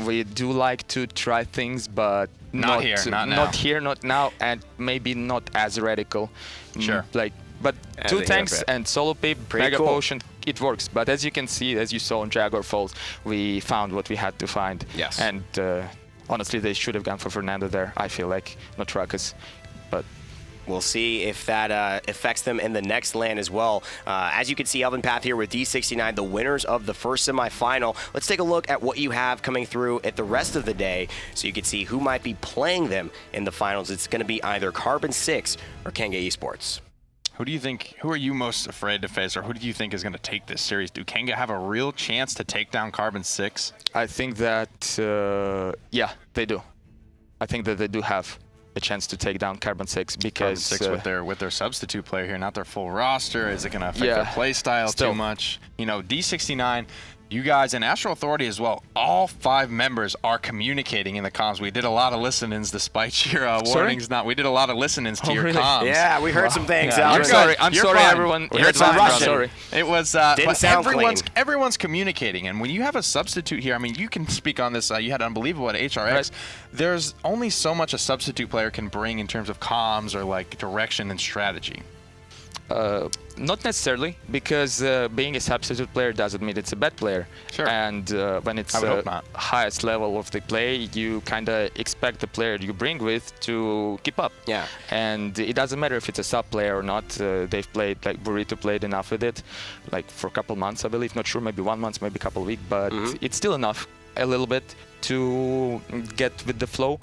Speaker 7: We do like to try things, but
Speaker 2: not here,
Speaker 7: not now, and maybe not as radical.
Speaker 2: Sure.
Speaker 7: But 2 tanks and solo pip, Mega Potion, it works. But as you can see, as you saw in Jaguar Falls, we found what we had to find.
Speaker 1: Yes.
Speaker 7: And honestly, they should have gone for Fernando there, I feel like, not Ruckus. But
Speaker 1: we'll see if that affects them in the next LAN as well. As you can see, eLvenpath here with D69, the winners of the first semifinal. Let's take a look at what you have coming through at the rest of the day so you can see who might be playing them in the finals. It's going to be either Carbon 6 or Kanga Esports.
Speaker 2: Who are you most afraid to face, or who do you think is going to take this series? Do Kanga have a real chance to take down Carbon 6?
Speaker 7: I think that, yeah, they do. I think that they do have. a chance to take down Carbon 6 because
Speaker 2: Carbon 6 with their substitute player here, not their full roster. Is it going to affect their play style too much? You know, D69. You guys and Astral Authority as well, all 5 members are communicating in the comms. We did a lot of listen-ins despite your warnings. We did a lot of listen-ins to your comms.
Speaker 1: Yeah, we heard some things.
Speaker 7: I'm sorry, everyone.
Speaker 1: We heard some Russian.
Speaker 7: Sorry.
Speaker 2: It was,
Speaker 1: didn't sound clean.
Speaker 2: Everyone's communicating, and when you have a substitute here, I mean, you can speak on this. You had Unbelievable at HRX. Right. There's only so much a substitute player can bring in terms of comms or like direction and strategy.
Speaker 7: Not necessarily, because being a substitute player doesn't mean it's a bad player.
Speaker 2: Sure.
Speaker 7: And when it's highest level of the play, you kind of expect the player you bring with to keep up.
Speaker 1: Yeah.
Speaker 7: And it doesn't matter if it's a sub player or not. They've played, like Burrito played enough with it, like for a couple months, I believe. Not sure, maybe 1 month, maybe a couple weeks, but it's still enough, a little bit, to get with the flow.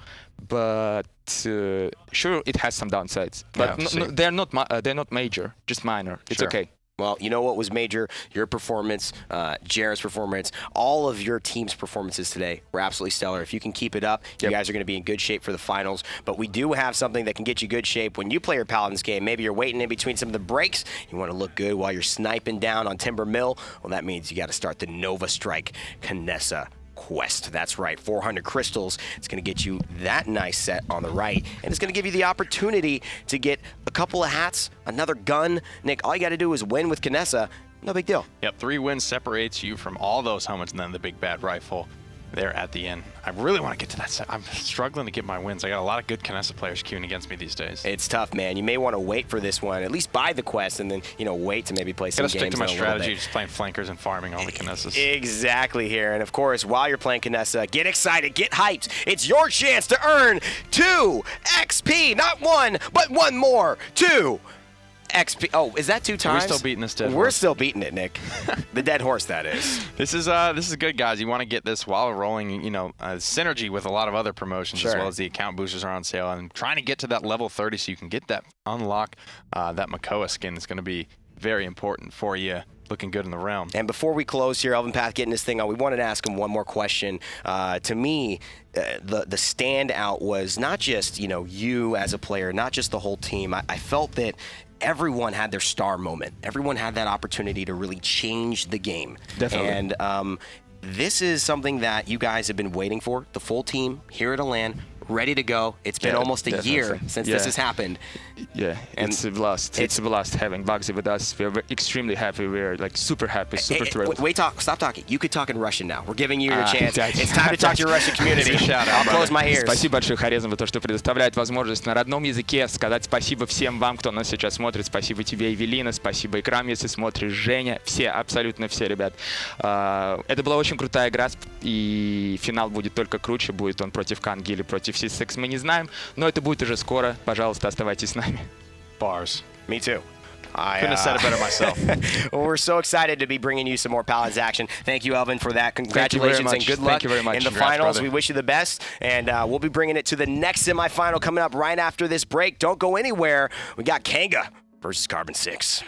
Speaker 7: But sure, it has some downsides. But they're not major, just minor. It's okay.
Speaker 1: Well, you know what was major? Your performance, Gerrah's performance, all of your team's performances today were absolutely stellar. If you can keep it up, you guys are going to be in good shape for the finals. But we do have something that can get you good shape when you play your Paladins game. Maybe you're waiting in between some of the breaks. You want to look good while you're sniping down on Timber Mill. Well, that means you got to start the Nova Strike Knessa quest. That's right, 400 crystals. It's going to get you that nice set on the right, and it's going to give you the opportunity to get a couple of hats, another gun. Nick, all you got to do is win with Knessa. No big deal.
Speaker 2: Yep, 3 wins separates you from all those helmets and then the big bad rifle there at the end. I really want to get to that set. I'm struggling to get my wins. I got a lot of good Knessa players queuing against me these days.
Speaker 1: It's tough, man. You may want to wait for this one, at least buy the quest, and then, you know, wait to maybe play some games.
Speaker 2: Gotta stick to my strategy, just playing flankers and farming all the Knessas.
Speaker 1: Exactly here. And of course, while you're playing Knessa, get excited, get hyped. It's your chance to earn 2 XP. Not 1, but 1 more. 2 XP. Oh, is that 2 times?
Speaker 2: Are we still beating this dead horse?
Speaker 1: We're still beating it, Nick. The dead horse, that is.
Speaker 2: This is good, guys. You want to get this while rolling, you know, synergy with a lot of other promotions, as well as the account boosters are on sale, and trying to get to that level 30 so you can get that unlock, that Makoa skin is going to be very important for you. Looking good in the realm.
Speaker 1: And before we close here, eLvenpath getting this thing on, we wanted to ask him one more question. To me, the standout was not just, you know, you as a player, not just the whole team. I felt that everyone had their star moment. Everyone had that opportunity to really change the game.
Speaker 7: Definitely.
Speaker 1: And this is something that you guys have been waiting for, the full team here at LAN, ready to go. It's been almost a year since this has happened.
Speaker 7: Yeah, and it's a blast. It's a blast having bugzy with us. We're extremely happy. We're like super happy, super thrilled.
Speaker 1: Stop talking. You could talk in Russian now. We're giving you your chance. It's time to talk to your Russian community. I'll close my ears.
Speaker 7: Спасибо большое Hi-Rez за то, что предоставляет возможность на родном языке сказать спасибо всем вам, кто нас сейчас смотрит. Спасибо тебе, Эвелина. Спасибо Икрам, если смотришь. Женя. Все, абсолютно все, ребят. Это была очень крутая игра, и финал будет только круче. Будет он против Канги или против C6, мы не знаем, но это будет уже скоро. Пожалуйста, оставайтесь с нами.
Speaker 2: Bars.
Speaker 1: Me too.
Speaker 2: Couldn't have said it better myself.
Speaker 1: Well, we're so excited to be bringing you some more Paladins action. Thank you, Elvin, for that. Congratulations and good luck in the finals. We wish you the best, and we'll be bringing it to the next semifinal coming up right after this break. Don't go anywhere. We got Kanga versus Carbon 6.